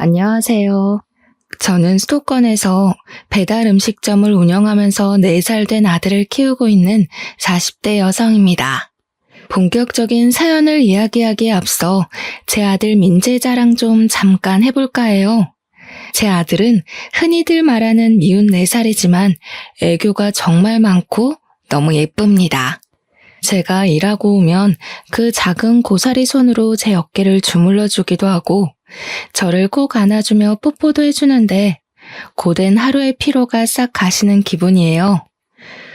안녕하세요. 저는 수도권에서 배달 음식점을 운영하면서 4살 된 아들을 키우고 있는 40대 여성입니다. 본격적인 사연을 이야기하기에 앞서 제 아들 민재 자랑 좀 잠깐 해볼까 해요. 제 아들은 흔히들 말하는 미운 4살이지만 애교가 정말 많고 너무 예쁩니다. 제가 일하고 오면 그 작은 고사리 손으로 제 어깨를 주물러 주기도 하고 저를 꼭 안아주며 뽀뽀도 해주는데 고된 하루의 피로가 싹 가시는 기분이에요.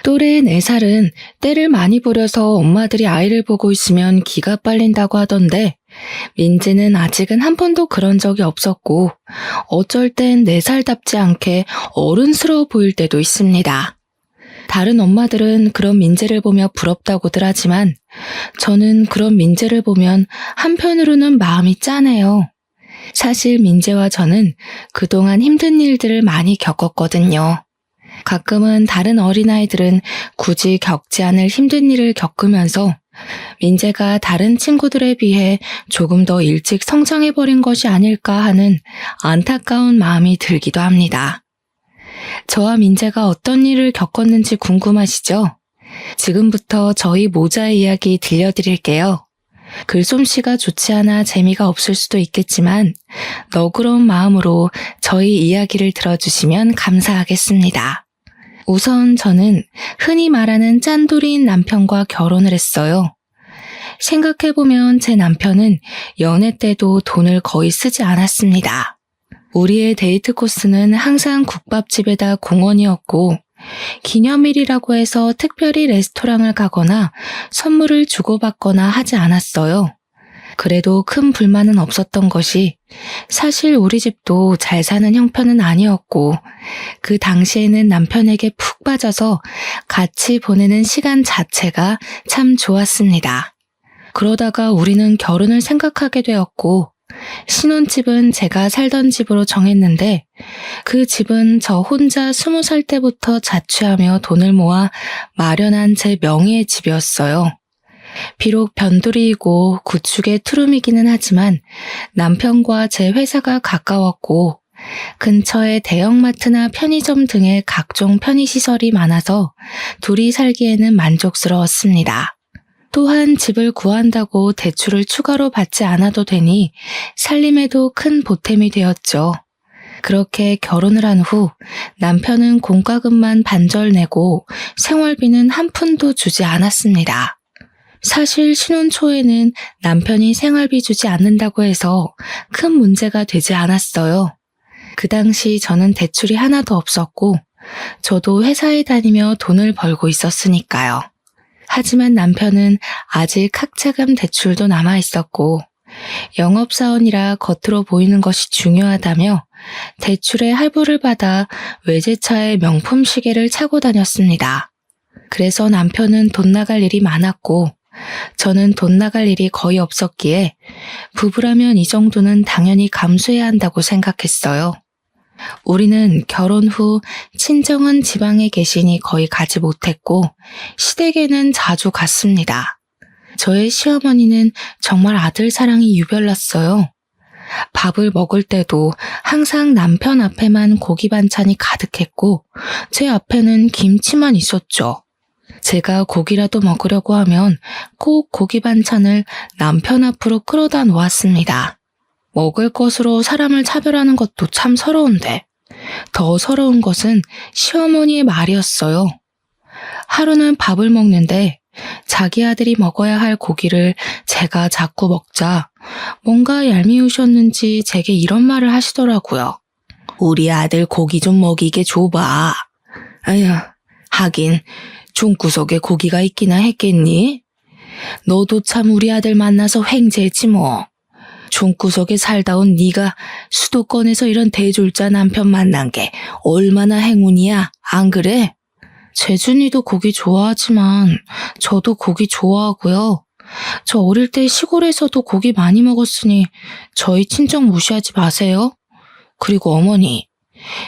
또래 4살은 때를 많이 부려서 엄마들이 아이를 보고 있으면 기가 빨린다고 하던데 민지는 아직은 한 번도 그런 적이 없었고 어쩔 땐 4살답지 않게 어른스러워 보일 때도 있습니다. 다른 엄마들은 그런 민재를 보며 부럽다고들 하지만 저는 그런 민재를 보면 한편으로는 마음이 짠해요. 사실 민재와 저는 그동안 힘든 일들을 많이 겪었거든요. 가끔은 다른 어린아이들은 굳이 겪지 않을 힘든 일을 겪으면서 민재가 다른 친구들에 비해 조금 더 일찍 성장해버린 것이 아닐까 하는 안타까운 마음이 들기도 합니다. 저와 민재가 어떤 일을 겪었는지 궁금하시죠? 지금부터 저희 모자의 이야기 들려드릴게요. 글솜씨가 좋지 않아 재미가 없을 수도 있겠지만 너그러운 마음으로 저희 이야기를 들어주시면 감사하겠습니다. 우선 저는 흔히 말하는 짠돌이인 남편과 결혼을 했어요. 생각해보면 제 남편은 연애 때도 돈을 거의 쓰지 않았습니다. 우리의 데이트 코스는 항상 국밥집에다 공원이었고 기념일이라고 해서 특별히 레스토랑을 가거나 선물을 주고받거나 하지 않았어요. 그래도 큰 불만은 없었던 것이 사실 우리 집도 잘 사는 형편은 아니었고 그 당시에는 남편에게 푹 빠져서 같이 보내는 시간 자체가 참 좋았습니다. 그러다가 우리는 결혼을 생각하게 되었고 신혼집은 제가 살던 집으로 정했는데 그 집은 저 혼자 20살 때부터 자취하며 돈을 모아 마련한 제 명의의 집이었어요. 비록 변두리이고 구축의 투룸이기는 하지만 남편과 제 회사가 가까웠고 근처에 대형마트나 편의점 등의 각종 편의시설이 많아서 둘이 살기에는 만족스러웠습니다. 또한 집을 구한다고 대출을 추가로 받지 않아도 되니 살림에도 큰 보탬이 되었죠. 그렇게 결혼을 한 후 남편은 공과금만 반절 내고 생활비는 한 푼도 주지 않았습니다. 사실 신혼 초에는 남편이 생활비 주지 않는다고 해서 큰 문제가 되지 않았어요. 그 당시 저는 대출이 하나도 없었고 저도 회사에 다니며 돈을 벌고 있었으니까요. 하지만 남편은 아직 학자금 대출도 남아 있었고 영업사원이라 겉으로 보이는 것이 중요하다며 대출에 할부를 받아 외제차에 명품 시계를 차고 다녔습니다. 그래서 남편은 돈 나갈 일이 많았고 저는 돈 나갈 일이 거의 없었기에 부부라면 이 정도는 당연히 감수해야 한다고 생각했어요. 우리는 결혼 후 친정은 지방에 계시니 거의 가지 못했고 시댁에는 자주 갔습니다. 저의 시어머니는 정말 아들 사랑이 유별났어요. 밥을 먹을 때도 항상 남편 앞에만 고기 반찬이 가득했고 제 앞에는 김치만 있었죠. 제가 고기라도 먹으려고 하면 꼭 고기 반찬을 남편 앞으로 끌어다 놓았습니다. 먹을 것으로 사람을 차별하는 것도 참 서러운데 더 서러운 것은 시어머니의 말이었어요. 하루는 밥을 먹는데 자기 아들이 먹어야 할 고기를 제가 자꾸 먹자 뭔가 얄미우셨는지 제게 이런 말을 하시더라고요. 우리 아들 고기 좀 먹이게 줘봐. 아휴, 하긴 종구석에 고기가 있기나 했겠니? 너도 참 우리 아들 만나서 횡재했지 뭐. 종구석에 살다 온 네가 수도권에서 이런 대졸자 남편 만난 게 얼마나 행운이야, 안 그래? 재준이도 고기 좋아하지만 저도 고기 좋아하고요. 저 어릴 때 시골에서도 고기 많이 먹었으니 저희 친정 무시하지 마세요. 그리고 어머니,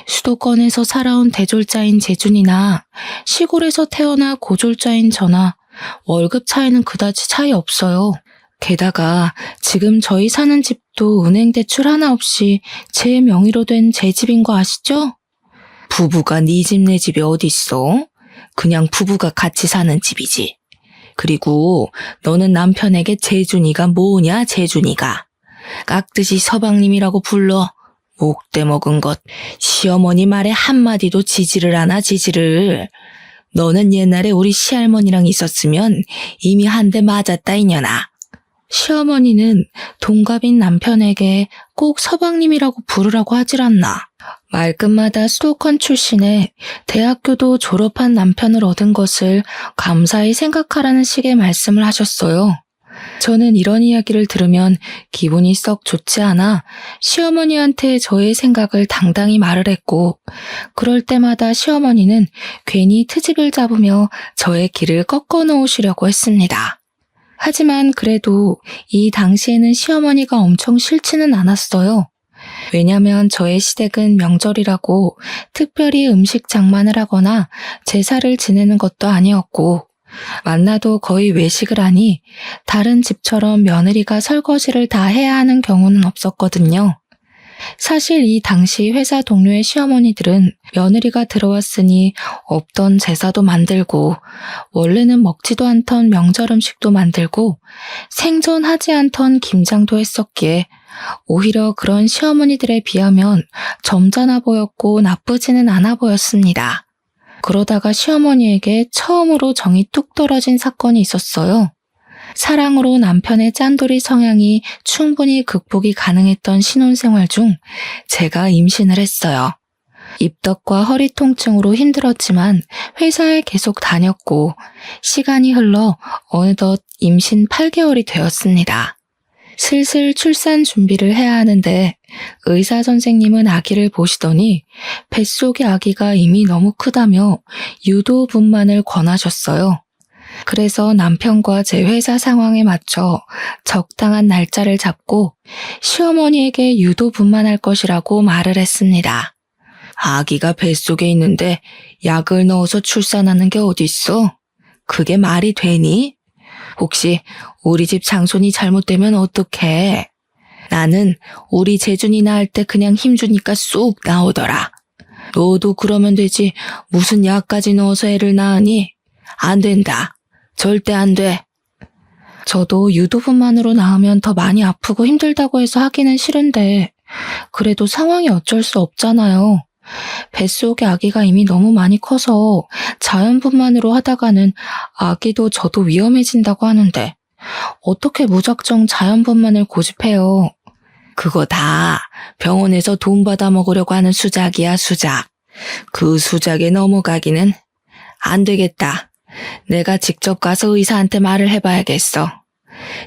수도권에서 살아온 대졸자인 재준이나 시골에서 태어나 고졸자인 저나 월급 차이는 그다지 차이 없어요. 게다가 지금 저희 사는 집도 은행 대출 하나 없이 제 명의로 된 제 집인 거 아시죠? 부부가 네 집 내 집이 어딨어? 그냥 부부가 같이 사는 집이지. 그리고 너는 남편에게 재준이가 뭐냐, 재준이가. 깍듯이 서방님이라고 불러. 목대 먹은 것. 시어머니 말에 한마디도 지지를 하나, 지지를. 너는 옛날에 우리 시할머니랑 있었으면 이미 한 대 맞았다, 이년아. 시어머니는 동갑인 남편에게 꼭 서방님이라고 부르라고 하질 않나. 말끝마다 수도권 출신에 대학교도 졸업한 남편을 얻은 것을 감사히 생각하라는 식의 말씀을 하셨어요. 저는 이런 이야기를 들으면 기분이 썩 좋지 않아 시어머니한테 저의 생각을 당당히 말을 했고, 그럴 때마다 시어머니는 괜히 트집을 잡으며 저의 길을 꺾어 놓으시려고 했습니다. 하지만 그래도 이 당시에는 시어머니가 엄청 싫지는 않았어요. 왜냐면 저의 시댁은 명절이라고 특별히 음식 장만을 하거나 제사를 지내는 것도 아니었고, 만나도 거의 외식을 하니 다른 집처럼 며느리가 설거지를 다 해야 하는 경우는 없었거든요. 사실 이 당시 회사 동료의 시어머니들은 며느리가 들어왔으니 없던 제사도 만들고, 원래는 먹지도 않던 명절 음식도 만들고, 생전하지 않던 김장도 했었기에 오히려 그런 시어머니들에 비하면 점잖아 보였고 나쁘지는 않아 보였습니다. 그러다가 시어머니에게 처음으로 정이 뚝 떨어진 사건이 있었어요. 사랑으로 남편의 짠돌이 성향이 충분히 극복이 가능했던 신혼생활 중 제가 임신을 했어요. 입덧과 허리 통증으로 힘들었지만 회사에 계속 다녔고, 시간이 흘러 어느덧 임신 8개월이 되었습니다. 슬슬 출산 준비를 해야 하는데 의사 선생님은 아기를 보시더니 뱃속의 아기가 이미 너무 크다며 유도분만을 권하셨어요. 그래서 남편과 제 회사 상황에 맞춰 적당한 날짜를 잡고 시어머니에게 유도분만할 것이라고 말을 했습니다. 아기가 뱃속에 있는데 약을 넣어서 출산하는 게 어딨어? 그게 말이 되니? 혹시 우리 집 장손이 잘못되면 어떡해? 나는 우리 재준이 낳을 때 그냥 힘주니까 쏙 나오더라. 너도 그러면 되지 무슨 약까지 넣어서 애를 낳으니? 안 된다. 절대 안 돼. 저도 유도분만으로 낳으면 더 많이 아프고 힘들다고 해서 하기는 싫은데 그래도 상황이 어쩔 수 없잖아요. 뱃속의 아기가 이미 너무 많이 커서 자연분만으로 하다가는 아기도 저도 위험해진다고 하는데 어떻게 무작정 자연분만을 고집해요. 그거 다 병원에서 돈 받아 먹으려고 하는 수작이야, 수작. 그 수작에 넘어가기는 안 되겠다. 내가 직접 가서 의사한테 말을 해봐야겠어.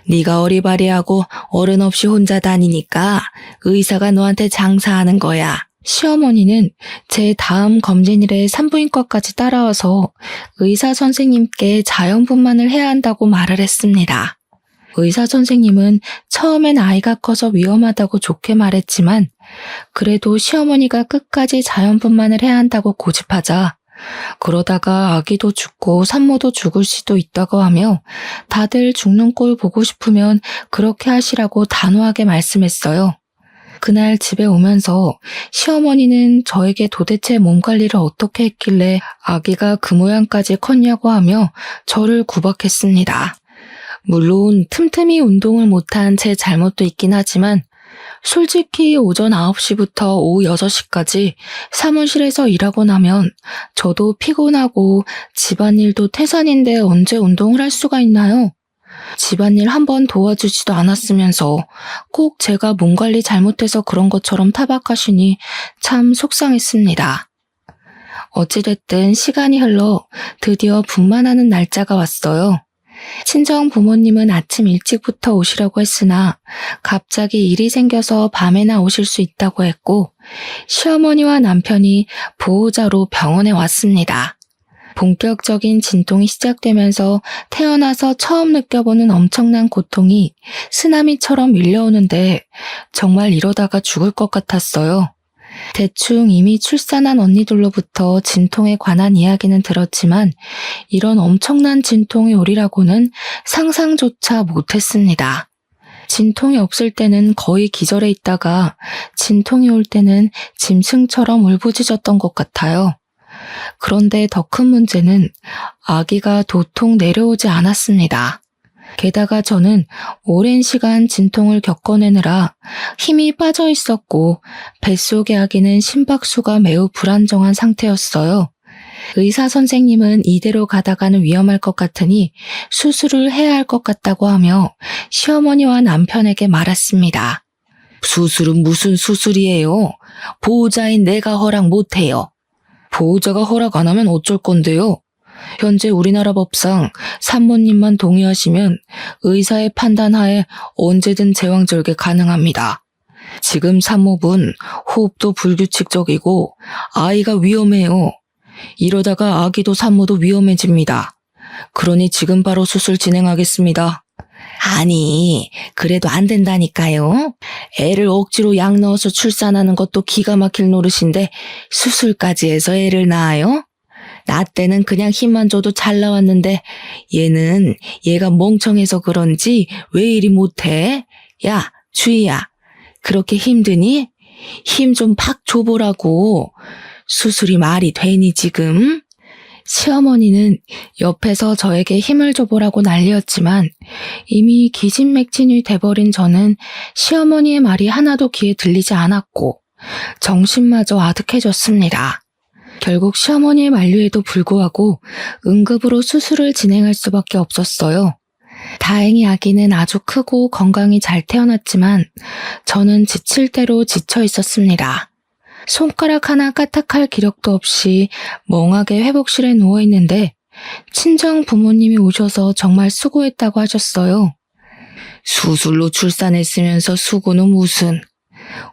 네가 어리바리하고 어른 없이 혼자 다니니까 의사가 너한테 장사하는 거야. 시어머니는 제 다음 검진일에 산부인과까지 따라와서 의사 선생님께 자연분만을 해야 한다고 말을 했습니다. 의사 선생님은 처음엔 아이가 커서 위험하다고 좋게 말했지만 그래도 시어머니가 끝까지 자연분만을 해야 한다고 고집하자 그러다가 아기도 죽고 산모도 죽을 수도 있다고 하며 다들 죽는 꼴 보고 싶으면 그렇게 하시라고 단호하게 말씀했어요. 그날 집에 오면서 시어머니는 저에게 도대체 몸 관리를 어떻게 했길래 아기가 그 모양까지 컸냐고 하며 저를 구박했습니다. 물론 틈틈이 운동을 못한 제 잘못도 있긴 하지만 솔직히 오전 9시부터 오후 6시까지 사무실에서 일하고 나면 저도 피곤하고 집안일도 태산인데 언제 운동을 할 수가 있나요? 집안일 한 번 도와주지도 않았으면서 꼭 제가 몸 관리 잘못해서 그런 것처럼 타박하시니 참 속상했습니다. 어찌됐든 시간이 흘러 드디어 분만하는 날짜가 왔어요. 친정 부모님은 아침 일찍부터 오시려고 했으나 갑자기 일이 생겨서 밤에나 오실 수 있다고 했고 시어머니와 남편이 보호자로 병원에 왔습니다. 본격적인 진통이 시작되면서 태어나서 처음 느껴보는 엄청난 고통이 쓰나미처럼 밀려오는데 정말 이러다가 죽을 것 같았어요. 대충 이미 출산한 언니들로부터 진통에 관한 이야기는 들었지만 이런 엄청난 진통이 오리라고는 상상조차 못했습니다. 진통이 없을 때는 거의 기절해 있다가 진통이 올 때는 짐승처럼 울부짖었던 것 같아요. 그런데 더 큰 문제는 아기가 도통 내려오지 않았습니다. 게다가 저는 오랜 시간 진통을 겪어내느라 힘이 빠져 있었고 뱃속의 아기는 심박수가 매우 불안정한 상태였어요. 의사 선생님은 이대로 가다가는 위험할 것 같으니 수술을 해야 할 것 같다고 하며 시어머니와 남편에게 말했습니다. 수술은 무슨 수술이에요? 보호자인 내가 허락 못해요. 보호자가 허락 안 하면 어쩔 건데요? 현재 우리나라 법상 산모님만 동의하시면 의사의 판단하에 언제든 제왕절개 가능합니다. 지금 산모분 호흡도 불규칙적이고 아이가 위험해요. 이러다가 아기도 산모도 위험해집니다. 그러니 지금 바로 수술 진행하겠습니다. 아니, 그래도 안 된다니까요. 애를 억지로 약 넣어서 출산하는 것도 기가 막힐 노릇인데 수술까지 해서 애를 낳아요? 나 때는 그냥 힘만 줘도 잘 나왔는데 얘가 멍청해서 그런지 왜 이리 못해? 야, 주희야, 그렇게 힘드니? 힘 좀 팍 줘보라고. 수술이 말이 되니 지금? 시어머니는 옆에서 저에게 힘을 줘보라고 난리였지만 이미 기진맥진이 돼버린 저는 시어머니의 말이 하나도 귀에 들리지 않았고 정신마저 아득해졌습니다. 결국 시어머니의 만류에도 불구하고 응급으로 수술을 진행할 수밖에 없었어요. 다행히 아기는 아주 크고 건강히 잘 태어났지만 저는 지칠 대로 지쳐 있었습니다. 손가락 하나 까딱할 기력도 없이 멍하게 회복실에 누워있는데 친정 부모님이 오셔서 정말 수고했다고 하셨어요. 수술로 출산했으면서 수고는 무슨.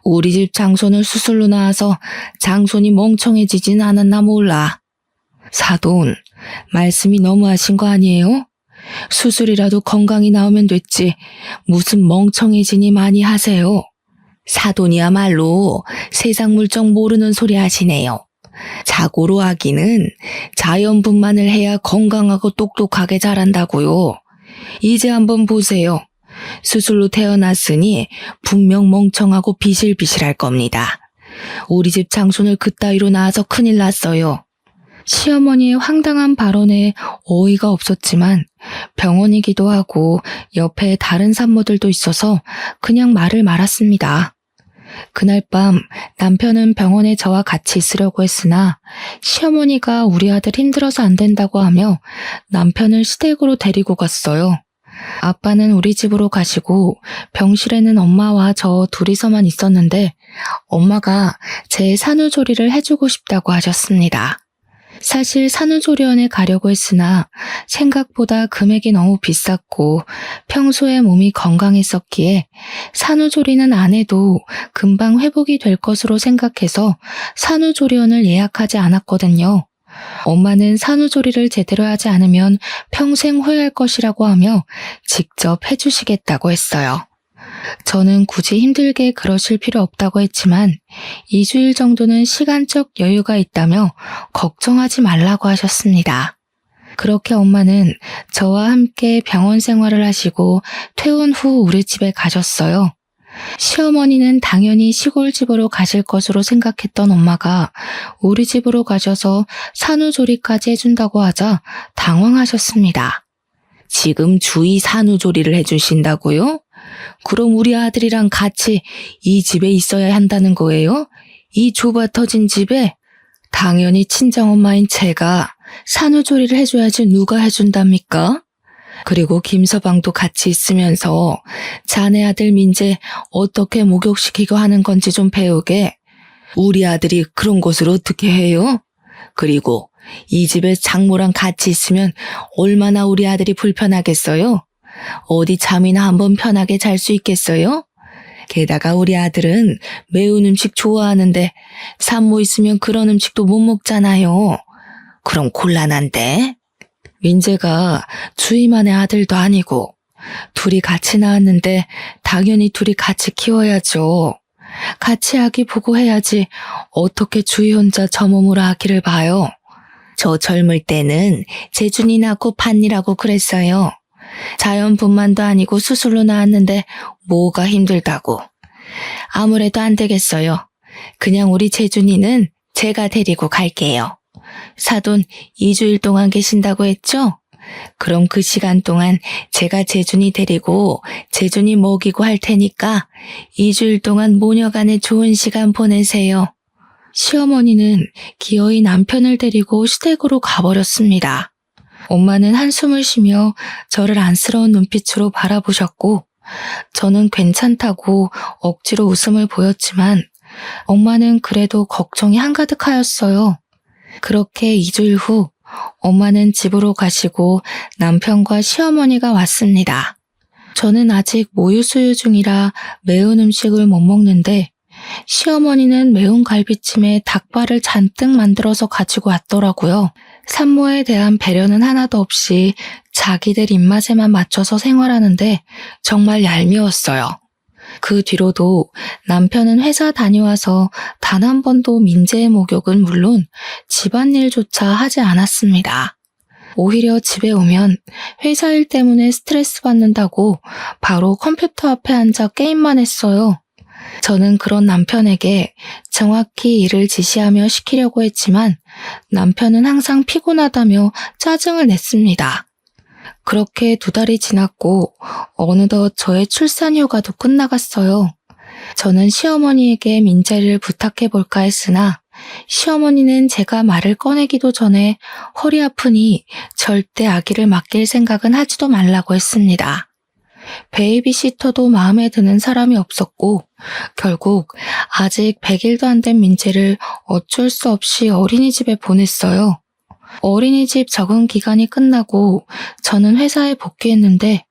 우리 집 장손을 수술로 낳아서 장손이 멍청해지진 않았나 몰라. 사돈, 말씀이 너무하신 거 아니에요? 수술이라도 건강히 나오면 됐지 무슨 멍청해지니 많이 하세요. 사돈이야말로 세상 물정 모르는 소리 하시네요. 자고로 아기는 자연분만을 해야 건강하고 똑똑하게 자란다고요. 이제 한번 보세요. 수술로 태어났으니 분명 멍청하고 비실비실할 겁니다. 우리 집 장손을 그따위로 낳아서 큰일 났어요. 시어머니의 황당한 발언에 어이가 없었지만 병원이기도 하고 옆에 다른 산모들도 있어서 그냥 말을 말았습니다. 그날 밤 남편은 병원에 저와 같이 있으려고 했으나 시어머니가 우리 아들 힘들어서 안 된다고 하며 남편을 시댁으로 데리고 갔어요. 아빠는 우리 집으로 가시고 병실에는 엄마와 저 둘이서만 있었는데 엄마가 제 산후조리를 해주고 싶다고 하셨습니다. 사실 산후조리원에 가려고 했으나 생각보다 금액이 너무 비쌌고 평소에 몸이 건강했었기에 산후조리는 안 해도 금방 회복이 될 것으로 생각해서 산후조리원을 예약하지 않았거든요. 엄마는 산후조리를 제대로 하지 않으면 평생 후회할 것이라고 하며 직접 해주시겠다고 했어요. 저는 굳이 힘들게 그러실 필요 없다고 했지만 2주일 정도는 시간적 여유가 있다며 걱정하지 말라고 하셨습니다. 그렇게 엄마는 저와 함께 병원 생활을 하시고 퇴원 후 우리 집에 가셨어요. 시어머니는 당연히 시골집으로 가실 것으로 생각했던 엄마가 우리 집으로 가셔서 산후조리까지 해준다고 하자 당황하셨습니다. 지금 주의 산후조리를 해주신다고요? 그럼 우리 아들이랑 같이 이 집에 있어야 한다는 거예요? 이 좁아 터진 집에? 당연히 친정엄마인 제가 산후조리를 해줘야지 누가 해준답니까? 그리고 김서방도 같이 있으면서 자네 아들 민재 어떻게 목욕시키고 하는 건지 좀 배우게. 우리 아들이 그런 것을 어떻게 해요? 그리고 이 집에 장모랑 같이 있으면 얼마나 우리 아들이 불편하겠어요? 어디 잠이나 한번 편하게 잘 수 있겠어요? 게다가 우리 아들은 매운 음식 좋아하는데 산모 있으면 그런 음식도 못 먹잖아요. 그럼 곤란한데? 민재가 주임만의 아들도 아니고 둘이 같이 낳았는데 당연히 둘이 같이 키워야죠. 같이 아기 보고 해야지 어떻게 주희 혼자 저 몸으로 아기를 봐요. 저 젊을 때는 재준이 낳고 판이라고 그랬어요. 자연분만도 아니고 수술로 나왔는데 뭐가 힘들다고. 아무래도 안 되겠어요. 그냥 우리 재준이는 제가 데리고 갈게요. 사돈 2주일 동안 계신다고 했죠? 그럼 그 시간 동안 제가 재준이 데리고 재준이 먹이고 할 테니까 2주일 동안 모녀간에 좋은 시간 보내세요. 시어머니는 기어이 남편을 데리고 시댁으로 가버렸습니다. 엄마는 한숨을 쉬며 저를 안쓰러운 눈빛으로 바라보셨고 저는 괜찮다고 억지로 웃음을 보였지만 엄마는 그래도 걱정이 한가득하였어요. 그렇게 2주일 후 엄마는 집으로 가시고 남편과 시어머니가 왔습니다. 저는 아직 모유수유 중이라 매운 음식을 못 먹는데 시어머니는 매운 갈비찜에 닭발을 잔뜩 만들어서 가지고 왔더라고요. 산모에 대한 배려는 하나도 없이 자기들 입맛에만 맞춰서 생활하는데 정말 얄미웠어요. 그 뒤로도 남편은 회사 다녀와서 단 한 번도 민재의 목욕은 물론 집안일조차 하지 않았습니다. 오히려 집에 오면 회사 일 때문에 스트레스 받는다고 바로 컴퓨터 앞에 앉아 게임만 했어요. 저는 그런 남편에게 정확히 일을 지시하며 시키려고 했지만 남편은 항상 피곤하다며 짜증을 냈습니다. 그렇게 2달이 지났고 어느덧 저의 출산 휴가도 끝나갔어요. 저는 시어머니에게 민재를 부탁해볼까 했으나 시어머니는 제가 말을 꺼내기도 전에 허리 아프니 절대 아기를 맡길 생각은 하지도 말라고 했습니다. 베이비시터도 마음에 드는 사람이 없었고 결국 아직 100일도 안 된 민재를 어쩔 수 없이 어린이집에 보냈어요. 어린이집 적응 기간이 끝나고 저는 회사에 복귀했는데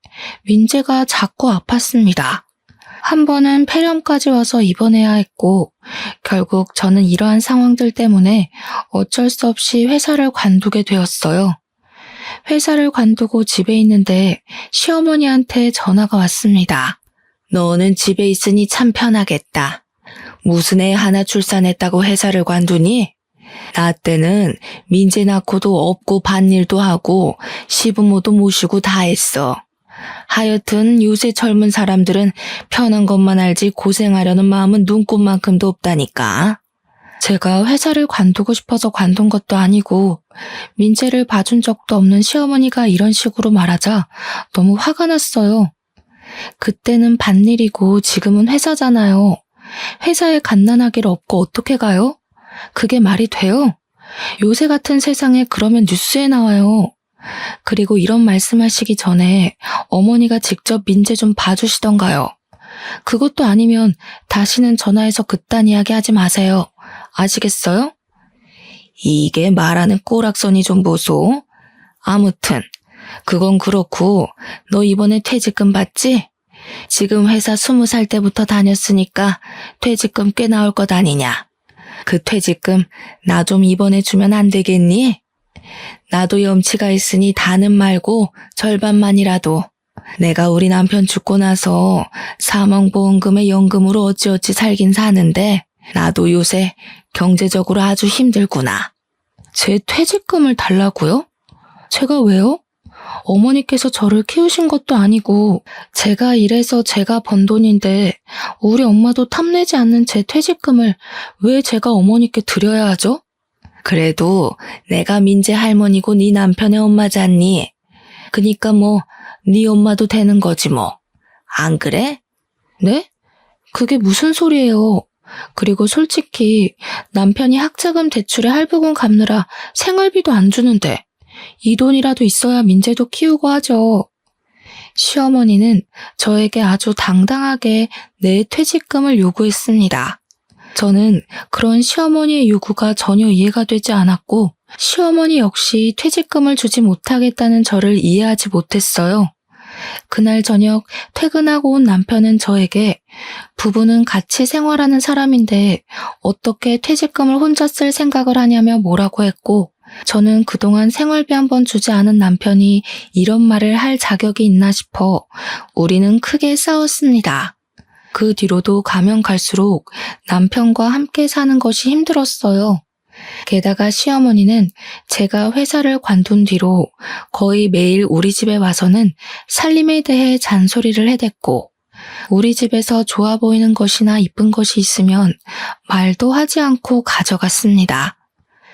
민재가 자꾸 아팠습니다. 한 번은 폐렴까지 와서 입원해야 했고 결국 저는 이러한 상황들 때문에 어쩔 수 없이 회사를 관두게 되었어요. 회사를 관두고 집에 있는데 시어머니한테 전화가 왔습니다. 너는 집에 있으니 참 편하겠다. 무슨 애 하나 출산했다고 회사를 관두니? 나 때는 민재 낳고도 업고 밭일도 하고 시부모도 모시고 다 했어. 하여튼 요새 젊은 사람들은 편한 것만 알지 고생하려는 마음은 눈꼽만큼도 없다니까. 제가 회사를 관두고 싶어서 관둔 것도 아니고 민재를 봐준 적도 없는 시어머니가 이런 식으로 말하자 너무 화가 났어요. 그때는 밭일이고 지금은 회사잖아요. 회사에 갓난아기를 업고 어떻게 가요? 그게 말이 돼요? 요새 같은 세상에 그러면 뉴스에 나와요. 그리고 이런 말씀하시기 전에 어머니가 직접 민재 좀 봐주시던가요. 그것도 아니면 다시는 전화해서 그딴 이야기 하지 마세요. 아시겠어요? 이게 말하는 꼬락선이 좀 보소. 아무튼 그건 그렇고 너 이번에 퇴직금 받지? 지금 회사 20살 때부터 다녔으니까 퇴직금 꽤 나올 것 아니냐. 그 퇴직금 나 좀 이번에 주면 안 되겠니? 나도 염치가 있으니 다는 말고 절반만이라도. 내가 우리 남편 죽고 나서 사망보험금에 연금으로 어찌어찌 살긴 사는데 나도 요새 경제적으로 아주 힘들구나. 제 퇴직금을 달라고요? 제가 왜요? 어머니께서 저를 키우신 것도 아니고 제가 일해서 제가 번 돈인데 우리 엄마도 탐내지 않는 제 퇴직금을 왜 제가 어머니께 드려야 하죠? 그래도 내가 민재 할머니고 네 남편의 엄마잖니. 그니까 뭐 네 엄마도 되는 거지 뭐. 안 그래? 네? 그게 무슨 소리예요? 그리고 솔직히 남편이 학자금 대출에 할부금 갚느라 생활비도 안 주는데 이 돈이라도 있어야 민재도 키우고 하죠. 시어머니는 저에게 아주 당당하게 내 퇴직금을 요구했습니다. 저는 그런 시어머니의 요구가 전혀 이해가 되지 않았고 시어머니 역시 퇴직금을 주지 못하겠다는 저를 이해하지 못했어요. 그날 저녁 퇴근하고 온 남편은 저에게 부부는 같이 생활하는 사람인데 어떻게 퇴직금을 혼자 쓸 생각을 하냐며 뭐라고 했고 저는 그동안 생활비 한 번 주지 않은 남편이 이런 말을 할 자격이 있나 싶어 우리는 크게 싸웠습니다. 그 뒤로도 가면 갈수록 남편과 함께 사는 것이 힘들었어요. 게다가 시어머니는 제가 회사를 관둔 뒤로 거의 매일 우리 집에 와서는 살림에 대해 잔소리를 해댔고, 우리 집에서 좋아 보이는 것이나 이쁜 것이 있으면 말도 하지 않고 가져갔습니다.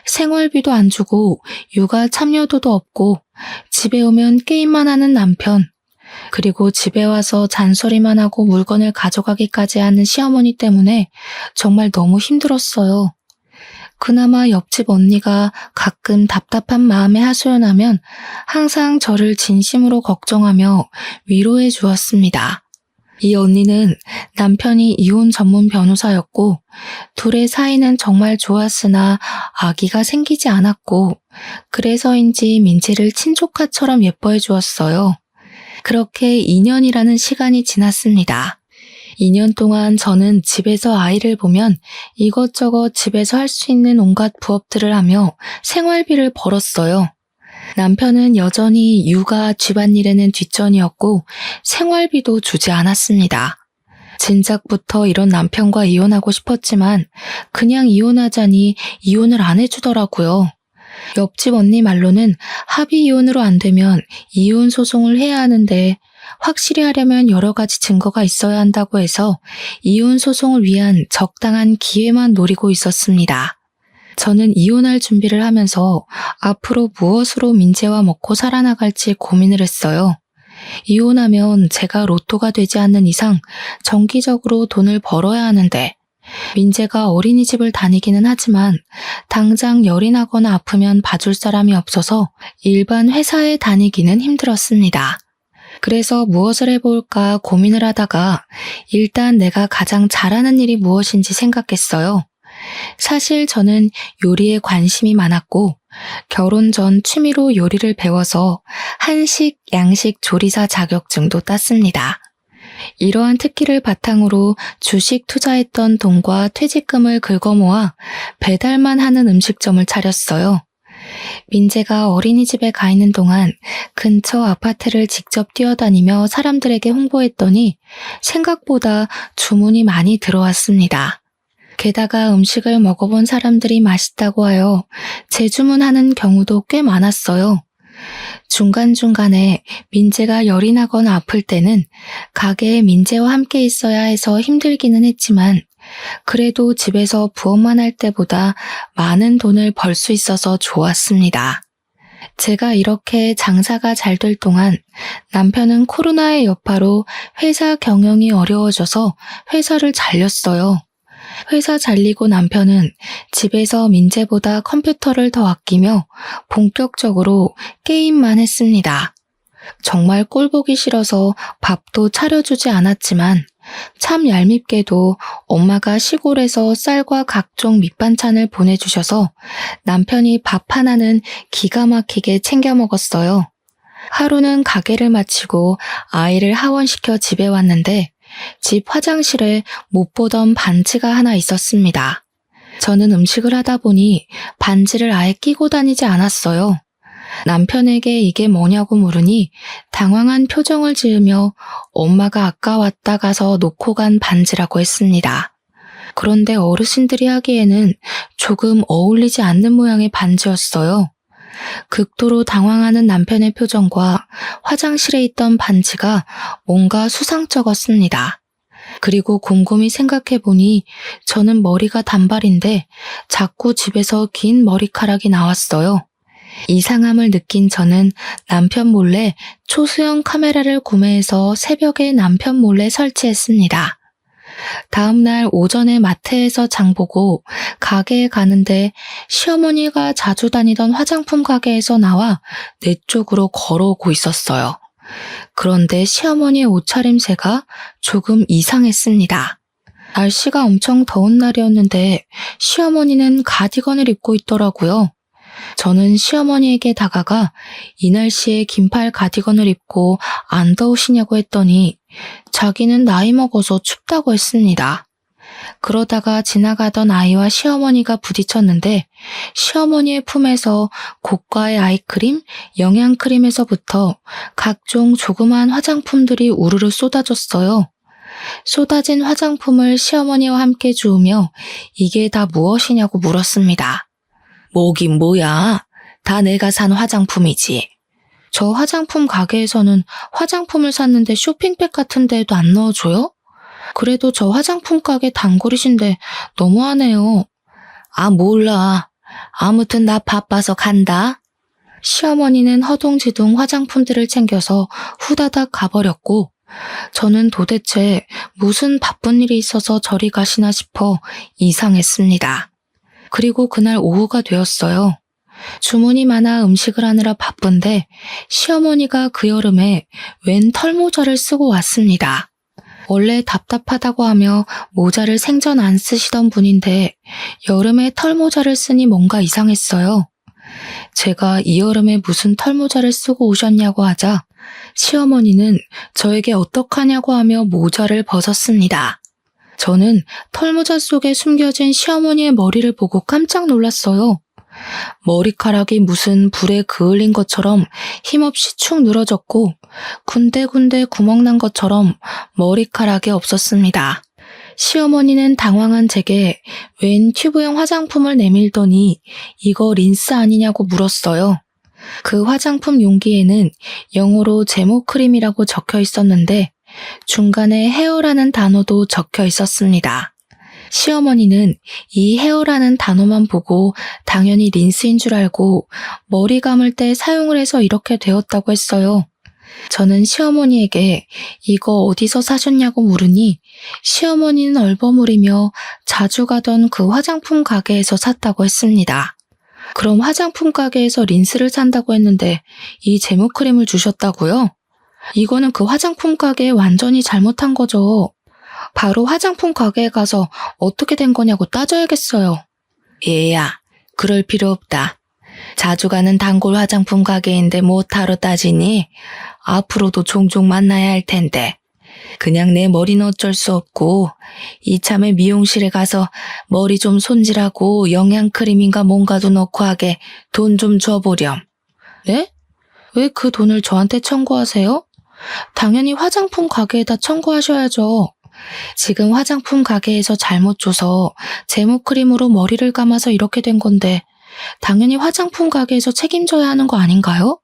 생활비도 안 주고 육아 참여도도 없고 집에 오면 게임만 하는 남편, 그리고 집에 와서 잔소리만 하고 물건을 가져가기까지 하는 시어머니 때문에 정말 너무 힘들었어요. 그나마 옆집 언니가 가끔 답답한 마음에 하소연하면 항상 저를 진심으로 걱정하며 위로해 주었습니다. 이 언니는 남편이 이혼 전문 변호사였고 둘의 사이는 정말 좋았으나 아기가 생기지 않았고 그래서인지 민지를 친조카처럼 예뻐해 주었어요. 그렇게 2년이라는 시간이 지났습니다. 2년 동안 저는 집에서 아이를 보면 이것저것 집에서 할 수 있는 온갖 부업들을 하며 생활비를 벌었어요. 남편은 여전히 육아, 집안일에는 뒷전이었고 생활비도 주지 않았습니다. 진작부터 이런 남편과 이혼하고 싶었지만 그냥 이혼하자니 이혼을 안 해주더라고요. 옆집 언니 말로는 합의 이혼으로 안 되면 이혼 소송을 해야 하는데 확실히 하려면 여러 가지 증거가 있어야 한다고 해서 이혼 소송을 위한 적당한 기회만 노리고 있었습니다. 저는 이혼할 준비를 하면서 앞으로 무엇으로 민재와 먹고 살아나갈지 고민을 했어요. 이혼하면 제가 로또가 되지 않는 이상 정기적으로 돈을 벌어야 하는데 민재가 어린이집을 다니기는 하지만 당장 열이 나거나 아프면 봐줄 사람이 없어서 일반 회사에 다니기는 힘들었습니다. 그래서 무엇을 해볼까 고민을 하다가 일단 내가 가장 잘하는 일이 무엇인지 생각했어요. 사실 저는 요리에 관심이 많았고 결혼 전 취미로 요리를 배워서 한식, 양식 조리사 자격증도 땄습니다. 이러한 특기를 바탕으로 주식 투자했던 돈과 퇴직금을 긁어모아 배달만 하는 음식점을 차렸어요. 민재가 어린이집에 가 있는 동안 근처 아파트를 직접 뛰어다니며 사람들에게 홍보했더니 생각보다 주문이 많이 들어왔습니다. 게다가 음식을 먹어본 사람들이 맛있다고 하여 재주문하는 경우도 꽤 많았어요. 중간중간에 민재가 열이 나거나 아플 때는 가게에 민재와 함께 있어야 해서 힘들기는 했지만 그래도 집에서 부업만 할 때보다 많은 돈을 벌 수 있어서 좋았습니다. 제가 이렇게 장사가 잘 될 동안 남편은 코로나의 여파로 회사 경영이 어려워져서 회사를 잘렸어요. 회사 잘리고 남편은 집에서 민재보다 컴퓨터를 더 아끼며 본격적으로 게임만 했습니다. 정말 꼴보기 싫어서 밥도 차려주지 않았지만 참 얄밉게도 엄마가 시골에서 쌀과 각종 밑반찬을 보내주셔서 남편이 밥 하나는 기가 막히게 챙겨 먹었어요. 하루는 가게를 마치고 아이를 하원시켜 집에 왔는데 집 화장실에 못 보던 반지가 하나 있었습니다. 저는 음식을 하다 보니 반지를 아예 끼고 다니지 않았어요. 남편에게 이게 뭐냐고 물으니 당황한 표정을 지으며 엄마가 아까 왔다 가서 놓고 간 반지라고 했습니다. 그런데 어르신들이 하기에는 조금 어울리지 않는 모양의 반지였어요. 극도로 당황하는 남편의 표정과 화장실에 있던 반지가 뭔가 수상쩍었습니다. 그리고 곰곰이 생각해보니 저는 머리가 단발인데 자꾸 집에서 긴 머리카락이 나왔어요. 이상함을 느낀 저는 남편 몰래 초소형 카메라를 구매해서 새벽에 남편 몰래 설치했습니다. 다음날 오전에 마트에서 장보고 가게에 가는데 시어머니가 자주 다니던 화장품 가게에서 나와 내 쪽으로 걸어오고 있었어요. 그런데 시어머니의 옷차림새가 조금 이상했습니다. 날씨가 엄청 더운 날이었는데 시어머니는 가디건을 입고 있더라고요. 저는 시어머니에게 다가가 이 날씨에 긴팔 가디건을 입고 안 더우시냐고 했더니 자기는 나이 먹어서 춥다고 했습니다. 그러다가 지나가던 아이와 시어머니가 부딪혔는데 시어머니의 품에서 고가의 아이크림, 영양크림에서부터 각종 조그마한 화장품들이 우르르 쏟아졌어요. 쏟아진 화장품을 시어머니와 함께 주우며 이게 다 무엇이냐고 물었습니다. 뭐긴 뭐야. 다 내가 산 화장품이지. 저 화장품 가게에서는 화장품을 샀는데 쇼핑백 같은 데에도 안 넣어줘요? 그래도 저 화장품 가게 단골이신데 너무하네요. 아, 몰라. 아무튼 나 바빠서 간다. 시어머니는 허둥지둥 화장품들을 챙겨서 후다닥 가버렸고, 저는 도대체 무슨 바쁜 일이 있어서 저리 가시나 싶어 이상했습니다. 그리고 그날 오후가 되었어요. 주문이 많아 음식을 하느라 바쁜데 시어머니가 그 여름에 웬 털모자를 쓰고 왔습니다. 원래 답답하다고 하며 모자를 생전 안 쓰시던 분인데 여름에 털모자를 쓰니 뭔가 이상했어요. 제가 이 여름에 무슨 털모자를 쓰고 오셨냐고 하자 시어머니는 저에게 어떡하냐고 하며 모자를 벗었습니다. 저는 털모자 속에 숨겨진 시어머니의 머리를 보고 깜짝 놀랐어요. 머리카락이 무슨 불에 그을린 것처럼 힘없이 축 늘어졌고 군데군데 구멍난 것처럼 머리카락이 없었습니다. 시어머니는 당황한 제게 웬 튜브형 화장품을 내밀더니 이거 린스 아니냐고 물었어요. 그 화장품 용기에는 영어로 제모 크림이라고 적혀 있었는데 중간에 헤어라는 단어도 적혀 있었습니다. 시어머니는 이 헤어라는 단어만 보고 당연히 린스인 줄 알고 머리 감을 때 사용을 해서 이렇게 되었다고 했어요. 저는 시어머니에게 이거 어디서 사셨냐고 물으니 시어머니는 얼버무리며 자주 가던 그 화장품 가게에서 샀다고 했습니다. 그럼 화장품 가게에서 린스를 산다고 했는데 이 제모 크림을 주셨다고요? 이거는 그 화장품 가게에 완전히 잘못한 거죠. 바로 화장품 가게에 가서 어떻게 된 거냐고 따져야겠어요. 얘야, 그럴 필요 없다. 자주 가는 단골 화장품 가게인데 뭐하러 따지니? 앞으로도 종종 만나야 할 텐데. 그냥 내 머리는 어쩔 수 없고 이참에 미용실에 가서 머리 좀 손질하고 영양크림인가 뭔가도 넣고 하게 돈 좀 줘보렴. 네? 왜 그 돈을 저한테 청구하세요? 당연히 화장품 가게에다 청구하셔야죠. 지금 화장품 가게에서 잘못 줘서 제모크림으로 머리를 감아서 이렇게 된 건데 당연히 화장품 가게에서 책임져야 하는 거 아닌가요?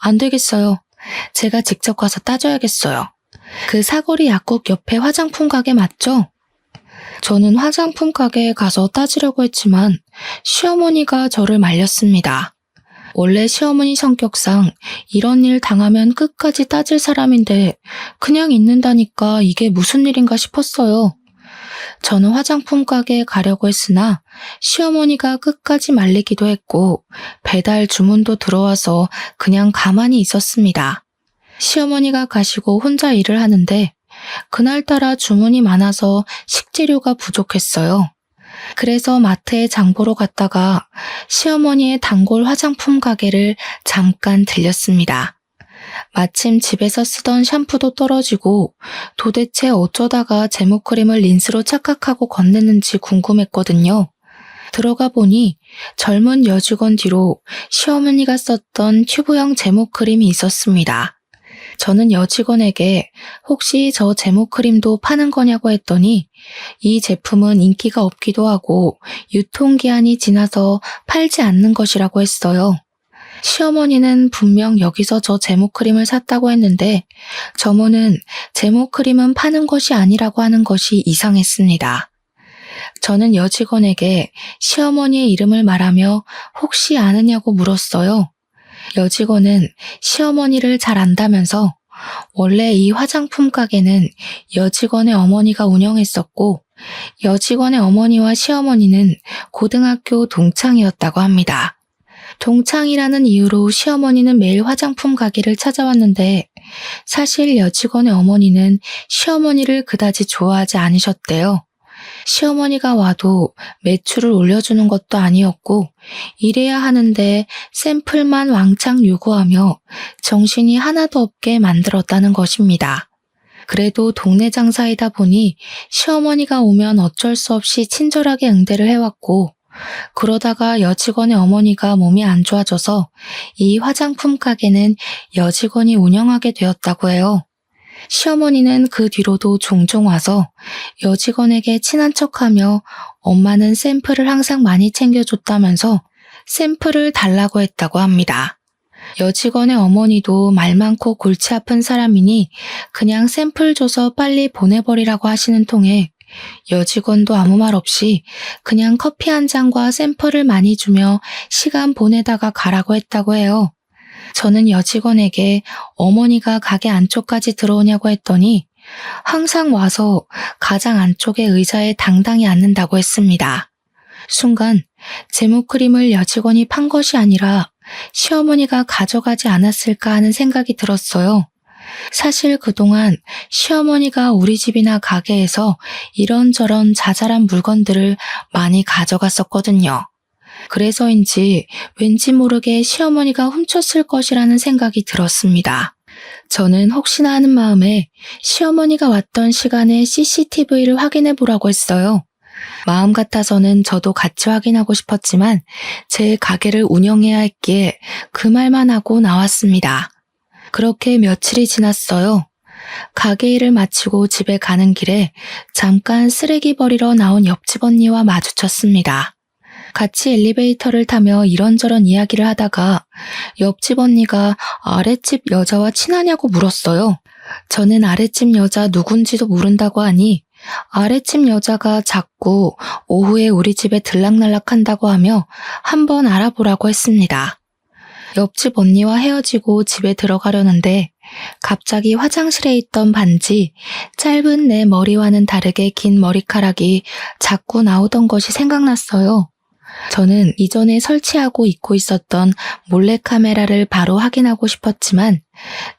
안 되겠어요. 제가 직접 가서 따져야겠어요. 그 사거리 약국 옆에 화장품 가게 맞죠? 저는 화장품 가게에 가서 따지려고 했지만 시어머니가 저를 말렸습니다. 원래 시어머니 성격상 이런 일 당하면 끝까지 따질 사람인데 그냥 있는다니까 이게 무슨 일인가 싶었어요. 저는 화장품 가게에 가려고 했으나 시어머니가 끝까지 말리기도 했고 배달 주문도 들어와서 그냥 가만히 있었습니다. 시어머니가 가시고 혼자 일을 하는데 그날따라 주문이 많아서 식재료가 부족했어요. 그래서 마트에 장 보러 갔다가 시어머니의 단골 화장품 가게를 잠깐 들렸습니다. 마침 집에서 쓰던 샴푸도 떨어지고 도대체 어쩌다가 제모크림을 린스로 착각하고 건넸는지 궁금했거든요. 들어가 보니 젊은 여직원 뒤로 시어머니가 썼던 튜브형 제모크림이 있었습니다. 저는 여직원에게 혹시 저 제모크림도 파는 거냐고 했더니 이 제품은 인기가 없기도 하고 유통기한이 지나서 팔지 않는 것이라고 했어요. 시어머니는 분명 여기서 저 제모크림을 샀다고 했는데 점원은 제모크림은 파는 것이 아니라고 하는 것이 이상했습니다. 저는 여직원에게 시어머니의 이름을 말하며 혹시 아느냐고 물었어요. 여직원은 시어머니를 잘 안다면서 원래 이 화장품 가게는 여직원의 어머니가 운영했었고 여직원의 어머니와 시어머니는 고등학교 동창이었다고 합니다. 동창이라는 이유로 시어머니는 매일 화장품 가게를 찾아왔는데 사실 여직원의 어머니는 시어머니를 그다지 좋아하지 않으셨대요. 시어머니가 와도 매출을 올려주는 것도 아니었고 이래야 하는데 샘플만 왕창 요구하며 정신이 하나도 없게 만들었다는 것입니다. 그래도 동네 장사이다 보니 시어머니가 오면 어쩔 수 없이 친절하게 응대를 해왔고 그러다가 여직원의 어머니가 몸이 안 좋아져서 이 화장품 가게는 여직원이 운영하게 되었다고 해요. 시어머니는 그 뒤로도 종종 와서 여직원에게 친한 척하며 엄마는 샘플을 항상 많이 챙겨줬다면서 샘플을 달라고 했다고 합니다. 여직원의 어머니도 말 많고 골치 아픈 사람이니 그냥 샘플 줘서 빨리 보내버리라고 하시는 통에 여직원도 아무 말 없이 그냥 커피 한 잔과 샘플을 많이 주며 시간 보내다가 가라고 했다고 해요. 저는 여직원에게 어머니가 가게 안쪽까지 들어오냐고 했더니 항상 와서 가장 안쪽의 의자에 당당히 앉는다고 했습니다. 순간 제모크림을 여직원이 판 것이 아니라 시어머니가 가져가지 않았을까 하는 생각이 들었어요. 사실 그동안 시어머니가 우리 집이나 가게에서 이런저런 자잘한 물건들을 많이 가져갔었거든요. 그래서인지 왠지 모르게 시어머니가 훔쳤을 것이라는 생각이 들었습니다. 저는 혹시나 하는 마음에 시어머니가 왔던 시간에 CCTV를 확인해 보라고 했어요. 마음 같아서는 저도 같이 확인하고 싶었지만 제 가게를 운영해야 했기에 그 말만 하고 나왔습니다. 그렇게 며칠이 지났어요. 가게 일을 마치고 집에 가는 길에 잠깐 쓰레기 버리러 나온 옆집 언니와 마주쳤습니다. 같이 엘리베이터를 타며 이런저런 이야기를 하다가 옆집 언니가 아랫집 여자와 친하냐고 물었어요. 저는 아랫집 여자 누군지도 모른다고 하니 아랫집 여자가 자꾸 오후에 우리 집에 들락날락 한다고 하며 한번 알아보라고 했습니다. 옆집 언니와 헤어지고 집에 들어가려는데 갑자기 화장실에 있던 반지, 짧은 내 머리와는 다르게 긴 머리카락이 자꾸 나오던 것이 생각났어요. 저는 이전에 설치하고 잊고 있었던 몰래카메라를 바로 확인하고 싶었지만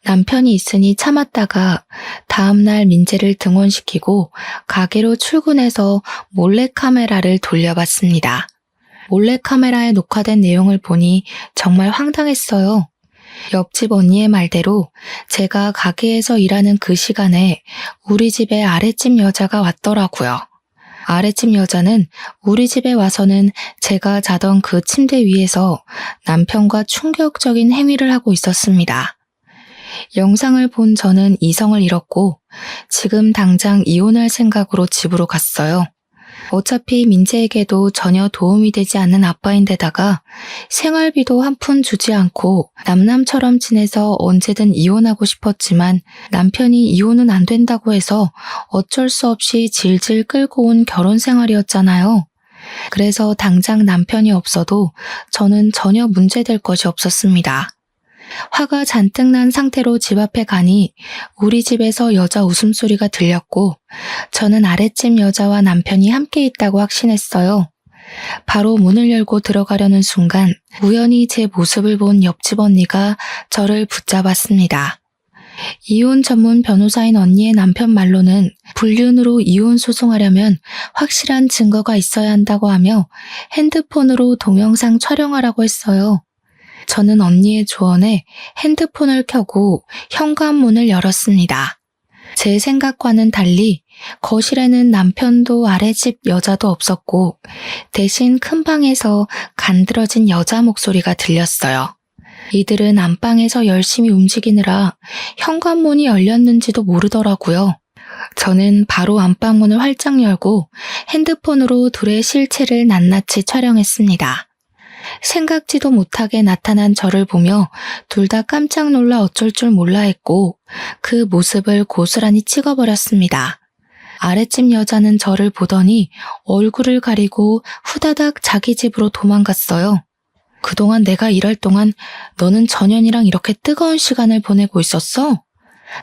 남편이 있으니 참았다가 다음날 민재를 등원시키고 가게로 출근해서 몰래카메라를 돌려봤습니다. 몰래카메라에 녹화된 내용을 보니 정말 황당했어요. 옆집 언니의 말대로 제가 가게에서 일하는 그 시간에 우리 집에 아랫집 여자가 왔더라고요. 아랫집 여자는 우리 집에 와서는 제가 자던 그 침대 위에서 남편과 충격적인 행위를 하고 있었습니다. 영상을 본 저는 이성을 잃었고 지금 당장 이혼할 생각으로 집으로 갔어요. 어차피 민재에게도 전혀 도움이 되지 않는 아빠인데다가 생활비도 한 푼 주지 않고 남남처럼 지내서 언제든 이혼하고 싶었지만 남편이 이혼은 안 된다고 해서 어쩔 수 없이 질질 끌고 온 결혼 생활이었잖아요. 그래서 당장 남편이 없어도 저는 전혀 문제될 것이 없었습니다. 화가 잔뜩 난 상태로 집 앞에 가니 우리 집에서 여자 웃음소리가 들렸고 저는 아랫집 여자와 남편이 함께 있다고 확신했어요. 바로 문을 열고 들어가려는 순간 우연히 제 모습을 본 옆집 언니가 저를 붙잡았습니다. 이혼 전문 변호사인 언니의 남편 말로는 불륜으로 이혼 소송하려면 확실한 증거가 있어야 한다고 하며 핸드폰으로 동영상 촬영하라고 했어요. 저는 언니의 조언에 핸드폰을 켜고 현관문을 열었습니다. 제 생각과는 달리 거실에는 남편도 아랫집 여자도 없었고 대신 큰 방에서 간드러진 여자 목소리가 들렸어요. 이들은 안방에서 열심히 움직이느라 현관문이 열렸는지도 모르더라고요. 저는 바로 안방문을 활짝 열고 핸드폰으로 둘의 실체를 낱낱이 촬영했습니다. 생각지도 못하게 나타난 저를 보며 둘 다 깜짝 놀라 어쩔 줄 몰라 했고 그 모습을 고스란히 찍어버렸습니다. 아랫집 여자는 저를 보더니 얼굴을 가리고 후다닥 자기 집으로 도망갔어요. 그동안 내가 일할 동안 너는 전현이랑 이렇게 뜨거운 시간을 보내고 있었어?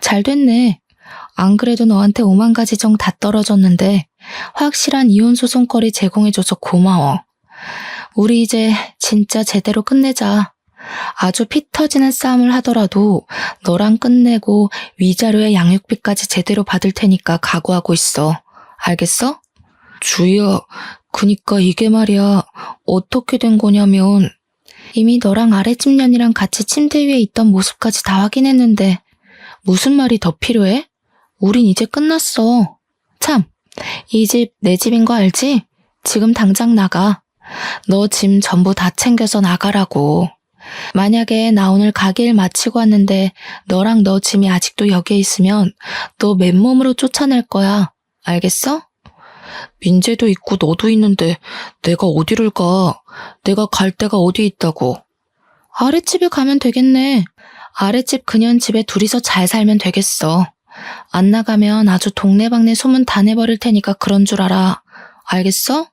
잘 됐네. 안 그래도 너한테 5만 가지 정 다 떨어졌는데 확실한 이혼 소송거리 제공해줘서 고마워. 우리 이제 진짜 제대로 끝내자. 아주 피 터지는 싸움을 하더라도 너랑 끝내고 위자료에 양육비까지 제대로 받을 테니까 각오하고 있어. 알겠어? 주희야, 그니까 이게 말이야. 어떻게 된 거냐면 이미 너랑 아랫집 년이랑 같이 침대 위에 있던 모습까지 다 확인했는데 무슨 말이 더 필요해? 우린 이제 끝났어. 참, 이 집 내 집인 거 알지? 지금 당장 나가. 너 짐 전부 다 챙겨서 나가라고. 만약에 나 오늘 가게 일 마치고 왔는데 너랑 너 짐이 아직도 여기에 있으면 너 맨몸으로 쫓아낼 거야. 알겠어? 민재도 있고 너도 있는데 내가 어디를 가? 내가 갈 데가 어디 있다고? 아랫집에 가면 되겠네. 아랫집 그년 집에 둘이서 잘 살면 되겠어. 안 나가면 아주 동네방네 소문 다 내버릴 테니까 그런 줄 알아. 알겠어?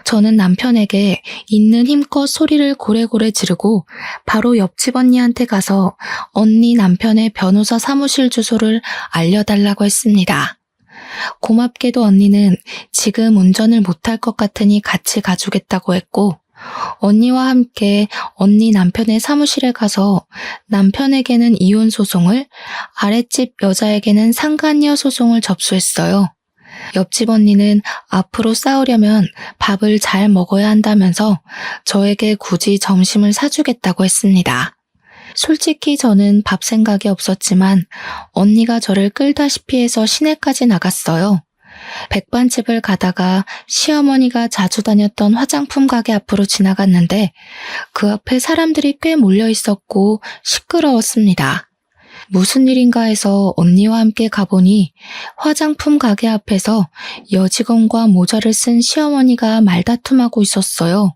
저는 남편에게 있는 힘껏 소리를 고래고래 지르고 바로 옆집 언니한테 가서 언니 남편의 변호사 사무실 주소를 알려달라고 했습니다. 고맙게도 언니는 지금 운전을 못할 것 같으니 같이 가주겠다고 했고, 언니와 함께 언니 남편의 사무실에 가서 남편에게는 이혼 소송을, 아랫집 여자에게는 상간녀 소송을 접수했어요. 옆집 언니는 앞으로 싸우려면 밥을 잘 먹어야 한다면서 저에게 굳이 점심을 사주겠다고 했습니다. 솔직히 저는 밥 생각이 없었지만 언니가 저를 끌다시피 해서 시내까지 나갔어요. 백반집을 가다가 시어머니가 자주 다녔던 화장품 가게 앞으로 지나갔는데 그 앞에 사람들이 꽤 몰려 있었고 시끄러웠습니다. 무슨 일인가 해서 언니와 함께 가보니 화장품 가게 앞에서 여직원과 모자를 쓴 시어머니가 말다툼하고 있었어요.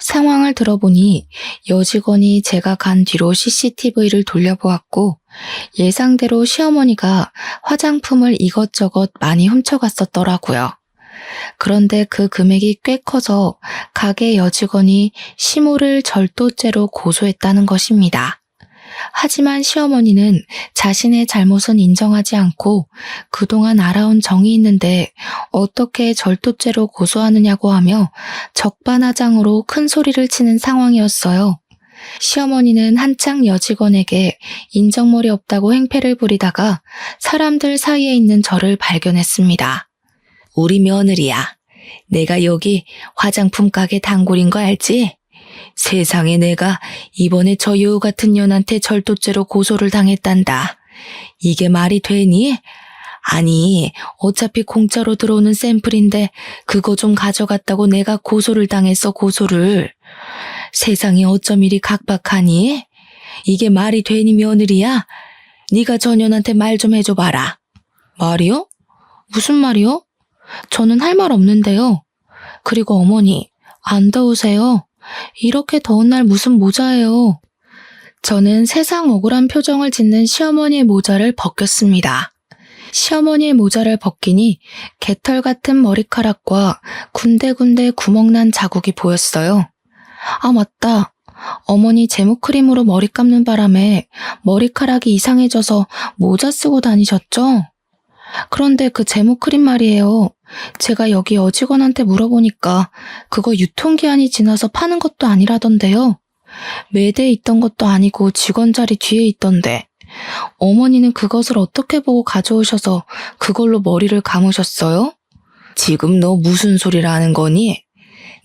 상황을 들어보니 여직원이 제가 간 뒤로 CCTV를 돌려보았고 예상대로 시어머니가 화장품을 이것저것 많이 훔쳐갔었더라고요. 그런데 그 금액이 꽤 커서 가게 여직원이 시모를 절도죄로 고소했다는 것입니다. 하지만 시어머니는 자신의 잘못은 인정하지 않고 그동안 알아온 정이 있는데 어떻게 절도죄로 고소하느냐고 하며 적반하장으로 큰 소리를 치는 상황이었어요. 시어머니는 한창 여직원에게 인정머리 없다고 행패를 부리다가 사람들 사이에 있는 저를 발견했습니다. 우리 며느리야. 내가 여기 화장품 가게 단골인 거 알지? 세상에 내가 이번에 저 여우 같은 년한테 절도죄로 고소를 당했단다. 이게 말이 되니? 아니, 어차피 공짜로 들어오는 샘플인데 그거 좀 가져갔다고 내가 고소를 당했어, 고소를. 세상에 어쩜 이리 각박하니? 이게 말이 되니 며느리야? 네가 저 년한테 말 좀 해줘봐라. 말이요? 무슨 말이요? 저는 할 말 없는데요. 그리고 어머니, 안 더우세요? 이렇게 더운 날 무슨 모자예요? 저는 세상 억울한 표정을 짓는 시어머니의 모자를 벗겼습니다. 시어머니의 모자를 벗기니 개털 같은 머리카락과 군데군데 구멍난 자국이 보였어요. 아, 맞다. 어머니 제모크림으로 머리 감는 바람에 머리카락이 이상해져서 모자 쓰고 다니셨죠? 그런데 그 제모크림 말이에요. 제가 여기 여직원한테 물어보니까 그거 유통기한이 지나서 파는 것도 아니라던데요. 매대에 있던 것도 아니고 직원 자리 뒤에 있던데. 어머니는 그것을 어떻게 보고 가져오셔서 그걸로 머리를 감으셨어요? 지금 너 무슨 소리를 하는 거니?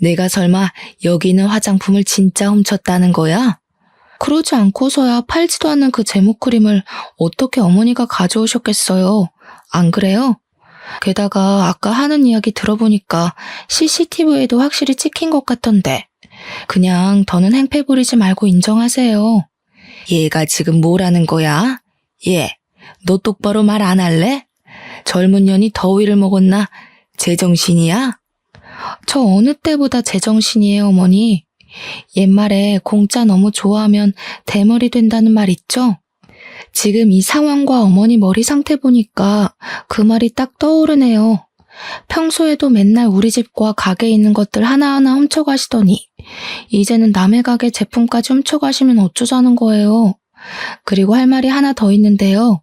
내가 설마 여기 있는 화장품을 진짜 훔쳤다는 거야? 그러지 않고서야 팔지도 않는 그 제모크림을 어떻게 어머니가 가져오셨겠어요? 안 그래요? 게다가 아까 하는 이야기 들어보니까 CCTV에도 확실히 찍힌 것 같던데. 그냥 더는 행패 부리지 말고 인정하세요. 얘가 지금 뭐라는 거야? 얘, 너 똑바로 말 안 할래? 젊은 년이 더위를 먹었나? 제정신이야? 저 어느 때보다 제정신이에요, 어머니. 옛말에 공짜 너무 좋아하면 대머리 된다는 말 있죠? 지금 이 상황과 어머니 머리 상태 보니까 그 말이 딱 떠오르네요. 평소에도 맨날 우리 집과 가게에 있는 것들 하나하나 훔쳐가시더니 이제는 남의 가게 제품까지 훔쳐가시면 어쩌자는 거예요. 그리고 할 말이 하나 더 있는데요.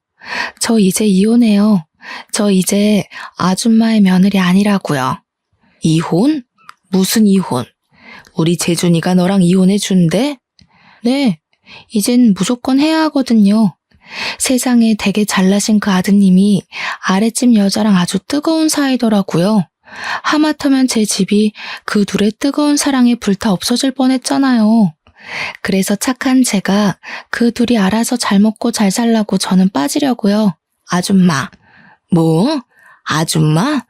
저 이제 이혼해요. 저 이제 아줌마의 며느리 아니라고요. 이혼? 무슨 이혼? 우리 재준이가 너랑 이혼해 준대? 네, 이젠 무조건 해야 하거든요. 세상에 되게 잘나신 그 아드님이 아랫집 여자랑 아주 뜨거운 사이더라고요. 하마터면 제 집이 그 둘의 뜨거운 사랑에 불타 없어질 뻔했잖아요. 그래서 착한 제가 그 둘이 알아서 잘 먹고 잘 살라고 저는 빠지려고요. 아줌마. 뭐? 아줌마?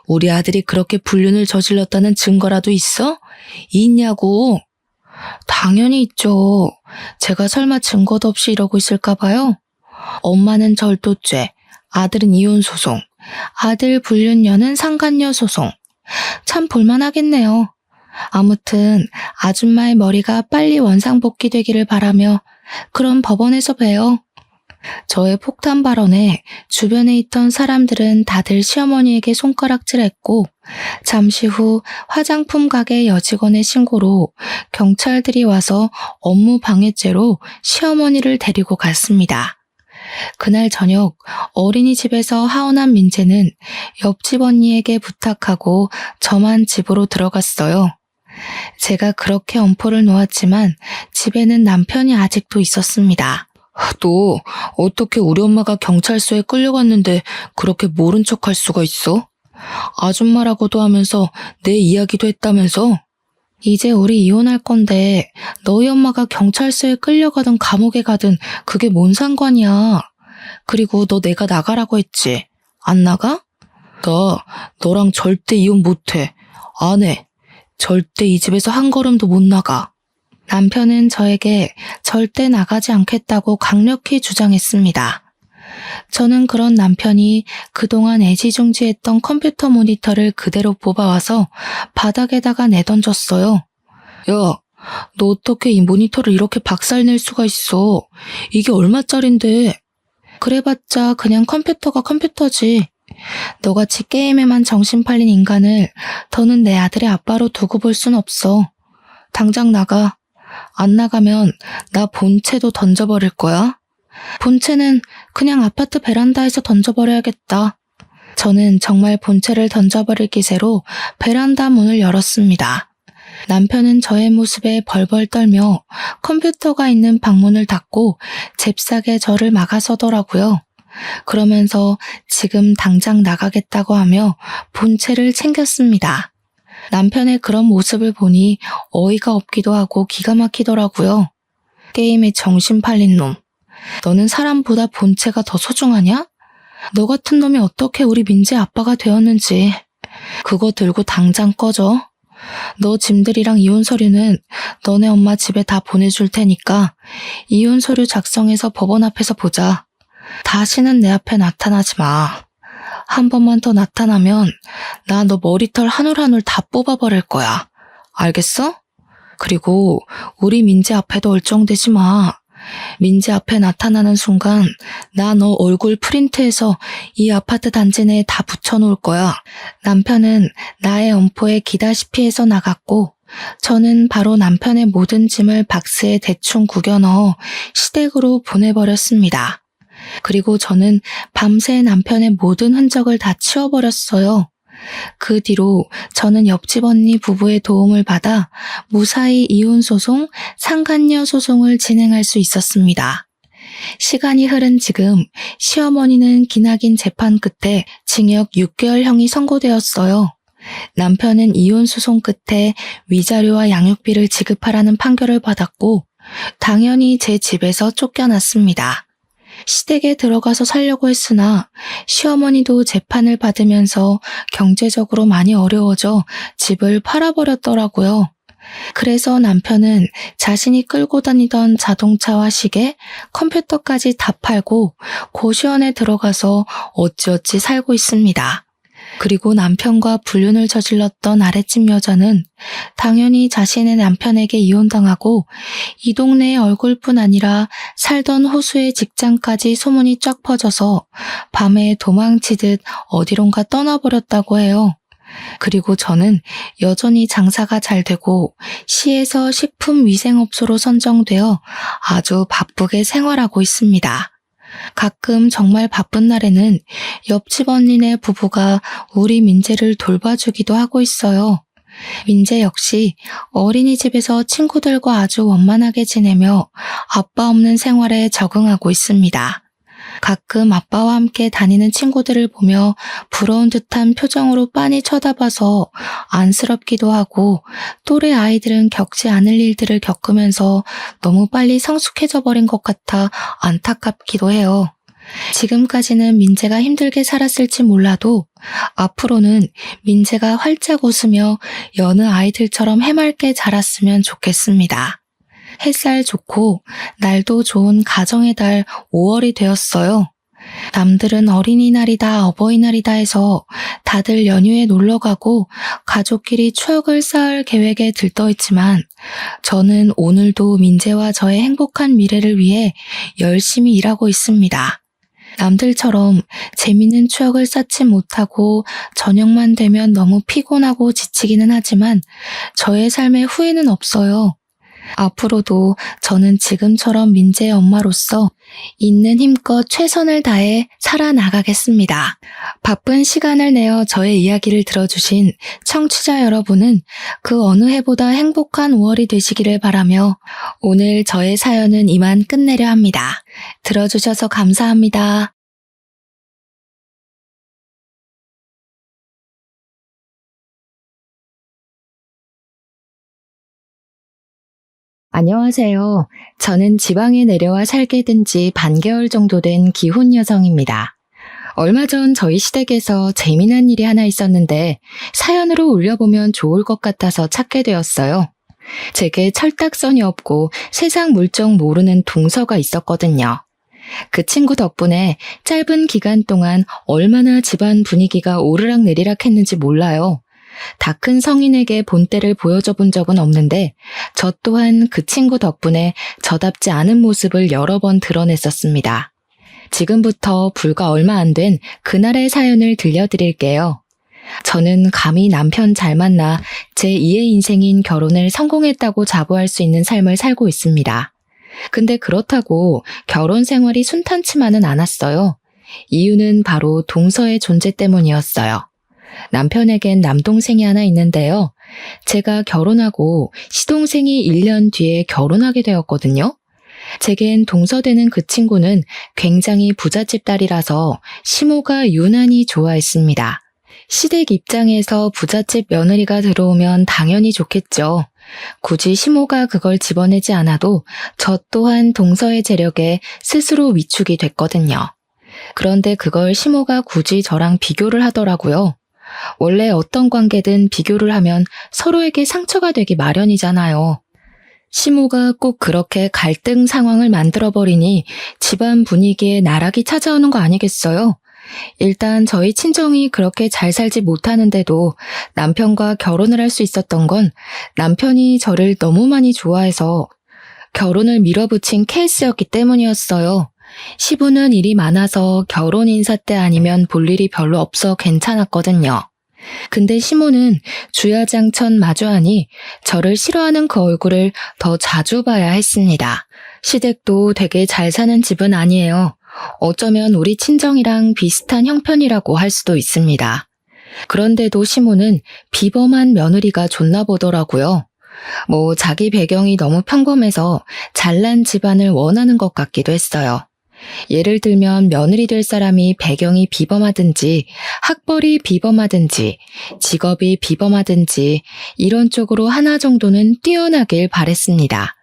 우리 아들이 그렇게 불륜을 저질렀다는 증거라도 있어? 있냐고. 당연히 있죠. 제가 설마 증거도 없이 이러고 있을까 봐요. 엄마는 절도죄, 아들은 이혼 소송, 아들 불륜 여는 상간녀 소송. 참 볼만하겠네요. 아무튼 아줌마의 머리가 빨리 원상복귀 되기를 바라며 그럼 법원에서 봬요. 저의 폭탄 발언에 주변에 있던 사람들은 다들 시어머니에게 손가락질했고 잠시 후 화장품 가게 여직원의 신고로 경찰들이 와서 업무 방해죄로 시어머니를 데리고 갔습니다. 그날 저녁 어린이집에서 하원한 민재는 옆집 언니에게 부탁하고 저만 집으로 들어갔어요. 제가 그렇게 엄포를 놓았지만 집에는 남편이 아직도 있었습니다. 너 어떻게 우리 엄마가 경찰서에 끌려갔는데 그렇게 모른 척할 수가 있어? 아줌마라고도 하면서 내 이야기도 했다면서? 이제 우리 이혼할 건데 너희 엄마가 경찰서에 끌려가든 감옥에 가든 그게 뭔 상관이야. 그리고 너 내가 나가라고 했지. 안 나가? 나 너랑 절대 이혼 못해. 안 해. 절대 이 집에서 한 걸음도 못 나가. 남편은 저에게 절대 나가지 않겠다고 강력히 주장했습니다. 저는 그런 남편이 그동안 애지중지했던 컴퓨터 모니터를 그대로 뽑아와서 바닥에다가 내던졌어요. 야, 너 어떻게 이 모니터를 이렇게 박살낼 수가 있어? 이게 얼마짜린데? 그래봤자 그냥 컴퓨터가 컴퓨터지. 너같이 게임에만 정신 팔린 인간을 더는 내 아들의 아빠로 두고 볼 순 없어. 당장 나가. 안 나가면 나 본체도 던져버릴 거야. 본체는 그냥 아파트 베란다에서 던져버려야겠다. 저는 정말 본체를 던져버릴 기세로 베란다 문을 열었습니다. 남편은 저의 모습에 벌벌 떨며 컴퓨터가 있는 방문을 닫고 잽싸게 저를 막아서더라고요. 그러면서 지금 당장 나가겠다고 하며 본체를 챙겼습니다. 남편의 그런 모습을 보니 어이가 없기도 하고 기가 막히더라고요. 게임에 정신 팔린 놈. 너는 사람보다 본체가 더 소중하냐? 너 같은 놈이 어떻게 우리 민재 아빠가 되었는지. 그거 들고 당장 꺼져. 너 짐들이랑 이혼 서류는 너네 엄마 집에 다 보내줄 테니까 이혼 서류 작성해서 법원 앞에서 보자. 다시는 내 앞에 나타나지 마. 한 번만 더 나타나면 나 너 머리털 한 올 한 올 다 뽑아버릴 거야. 알겠어? 그리고 우리 민재 앞에도 얼쩡대지 마. 민재 앞에 나타나는 순간 나 너 얼굴 프린트해서 이 아파트 단지 내에 다 붙여놓을 거야. 남편은 나의 엄포에 기다시피 해서 나갔고 저는 바로 남편의 모든 짐을 박스에 대충 구겨 넣어 시댁으로 보내버렸습니다. 그리고 저는 밤새 남편의 모든 흔적을 다 치워버렸어요. 그 뒤로 저는 옆집 언니 부부의 도움을 받아 무사히 이혼소송, 상간녀 소송을 진행할 수 있었습니다. 시간이 흐른 지금 시어머니는 기나긴 재판 끝에 징역 6개월형이 선고되었어요. 남편은 이혼소송 끝에 위자료와 양육비를 지급하라는 판결을 받았고 당연히 제 집에서 쫓겨났습니다. 시댁에 들어가서 살려고 했으나 시어머니도 재판을 받으면서 경제적으로 많이 어려워져 집을 팔아버렸더라고요. 그래서 남편은 자신이 끌고 다니던 자동차와 시계, 컴퓨터까지 다 팔고 고시원에 들어가서 어찌어찌 살고 있습니다. 그리고 남편과 불륜을 저질렀던 아랫집 여자는 당연히 자신의 남편에게 이혼당하고 이 동네의 얼굴뿐 아니라 살던 호수의 직장까지 소문이 쫙 퍼져서 밤에 도망치듯 어디론가 떠나버렸다고 해요. 그리고 저는 여전히 장사가 잘 되고 시에서 식품위생업소로 선정되어 아주 바쁘게 생활하고 있습니다. 가끔 정말 바쁜 날에는 옆집 언니네 부부가 우리 민재를 돌봐주기도 하고 있어요. 민재 역시 어린이집에서 친구들과 아주 원만하게 지내며 아빠 없는 생활에 적응하고 있습니다. 가끔 아빠와 함께 다니는 친구들을 보며 부러운 듯한 표정으로 빤히 쳐다봐서 안쓰럽기도 하고 또래 아이들은 겪지 않을 일들을 겪으면서 너무 빨리 성숙해져 버린 것 같아 안타깝기도 해요. 지금까지는 민재가 힘들게 살았을지 몰라도 앞으로는 민재가 활짝 웃으며 여느 아이들처럼 해맑게 자랐으면 좋겠습니다. 햇살 좋고 날도 좋은 가정의 달 5월이 되었어요. 남들은 어린이날이다, 어버이날이다 해서 다들 연휴에 놀러 가고 가족끼리 추억을 쌓을 계획에 들떠있지만 저는 오늘도 민재와 저의 행복한 미래를 위해 열심히 일하고 있습니다. 남들처럼 재밌는 추억을 쌓지 못하고 저녁만 되면 너무 피곤하고 지치기는 하지만 저의 삶에 후회는 없어요. 앞으로도 저는 지금처럼 민재의 엄마로서 있는 힘껏 최선을 다해 살아나가겠습니다. 바쁜 시간을 내어 저의 이야기를 들어주신 청취자 여러분은 그 어느 해보다 행복한 5월이 되시기를 바라며 오늘 저의 사연은 이만 끝내려 합니다. 들어주셔서 감사합니다. 안녕하세요. 저는 지방에 내려와 살게 된 지 반개월 정도 된 기혼 여성입니다. 얼마 전 저희 시댁에서 재미난 일이 하나 있었는데 사연으로 올려보면 좋을 것 같아서 찾게 되었어요. 제게 철딱선이 없고 세상 물정 모르는 동서가 있었거든요. 그 친구 덕분에 짧은 기간 동안 얼마나 집안 분위기가 오르락내리락 했는지 몰라요. 다 큰 성인에게 본때를 보여줘 본 적은 없는데 저 또한 그 친구 덕분에 저답지 않은 모습을 여러 번 드러냈었습니다. 지금부터 불과 얼마 안 된 그날의 사연을 들려드릴게요. 저는 감히 남편 잘 만나 제2의 인생인 결혼을 성공했다고 자부할 수 있는 삶을 살고 있습니다. 근데 그렇다고 결혼 생활이 순탄치만은 않았어요. 이유는 바로 동서의 존재 때문이었어요. 남편에겐 남동생이 하나 있는데요. 제가 결혼하고 시동생이 1년 뒤에 결혼하게 되었거든요. 제겐 동서되는 그 친구는 굉장히 부잣집 딸이라서 시모가 유난히 좋아했습니다. 시댁 입장에서 부잣집 며느리가 들어오면 당연히 좋겠죠. 굳이 시모가 그걸 집어내지 않아도 저 또한 동서의 재력에 스스로 위축이 됐거든요. 그런데 그걸 시모가 굳이 저랑 비교를 하더라고요. 원래 어떤 관계든 비교를 하면 서로에게 상처가 되기 마련이잖아요. 시모가 꼭 그렇게 갈등 상황을 만들어버리니 집안 분위기에 나락이 찾아오는 거 아니겠어요? 일단 저희 친정이 그렇게 잘 살지 못하는데도 남편과 결혼을 할 수 있었던 건 남편이 저를 너무 많이 좋아해서 결혼을 밀어붙인 케이스였기 때문이었어요. 시부는 일이 많아서 결혼 인사 때 아니면 볼 일이 별로 없어 괜찮았거든요. 근데 시모는 주야장천 마주하니 저를 싫어하는 그 얼굴을 더 자주 봐야 했습니다. 시댁도 되게 잘 사는 집은 아니에요. 어쩌면 우리 친정이랑 비슷한 형편이라고 할 수도 있습니다. 그런데도 시모는 비범한 며느리가 좋나 보더라고요. 자기 배경이 너무 평범해서 잘난 집안을 원하는 것 같기도 했어요. 예를 들면 며느리 될 사람이 배경이 비범하든지 학벌이 비범하든지 직업이 비범하든지 이런 쪽으로 하나 정도는 뛰어나길 바랬습니다.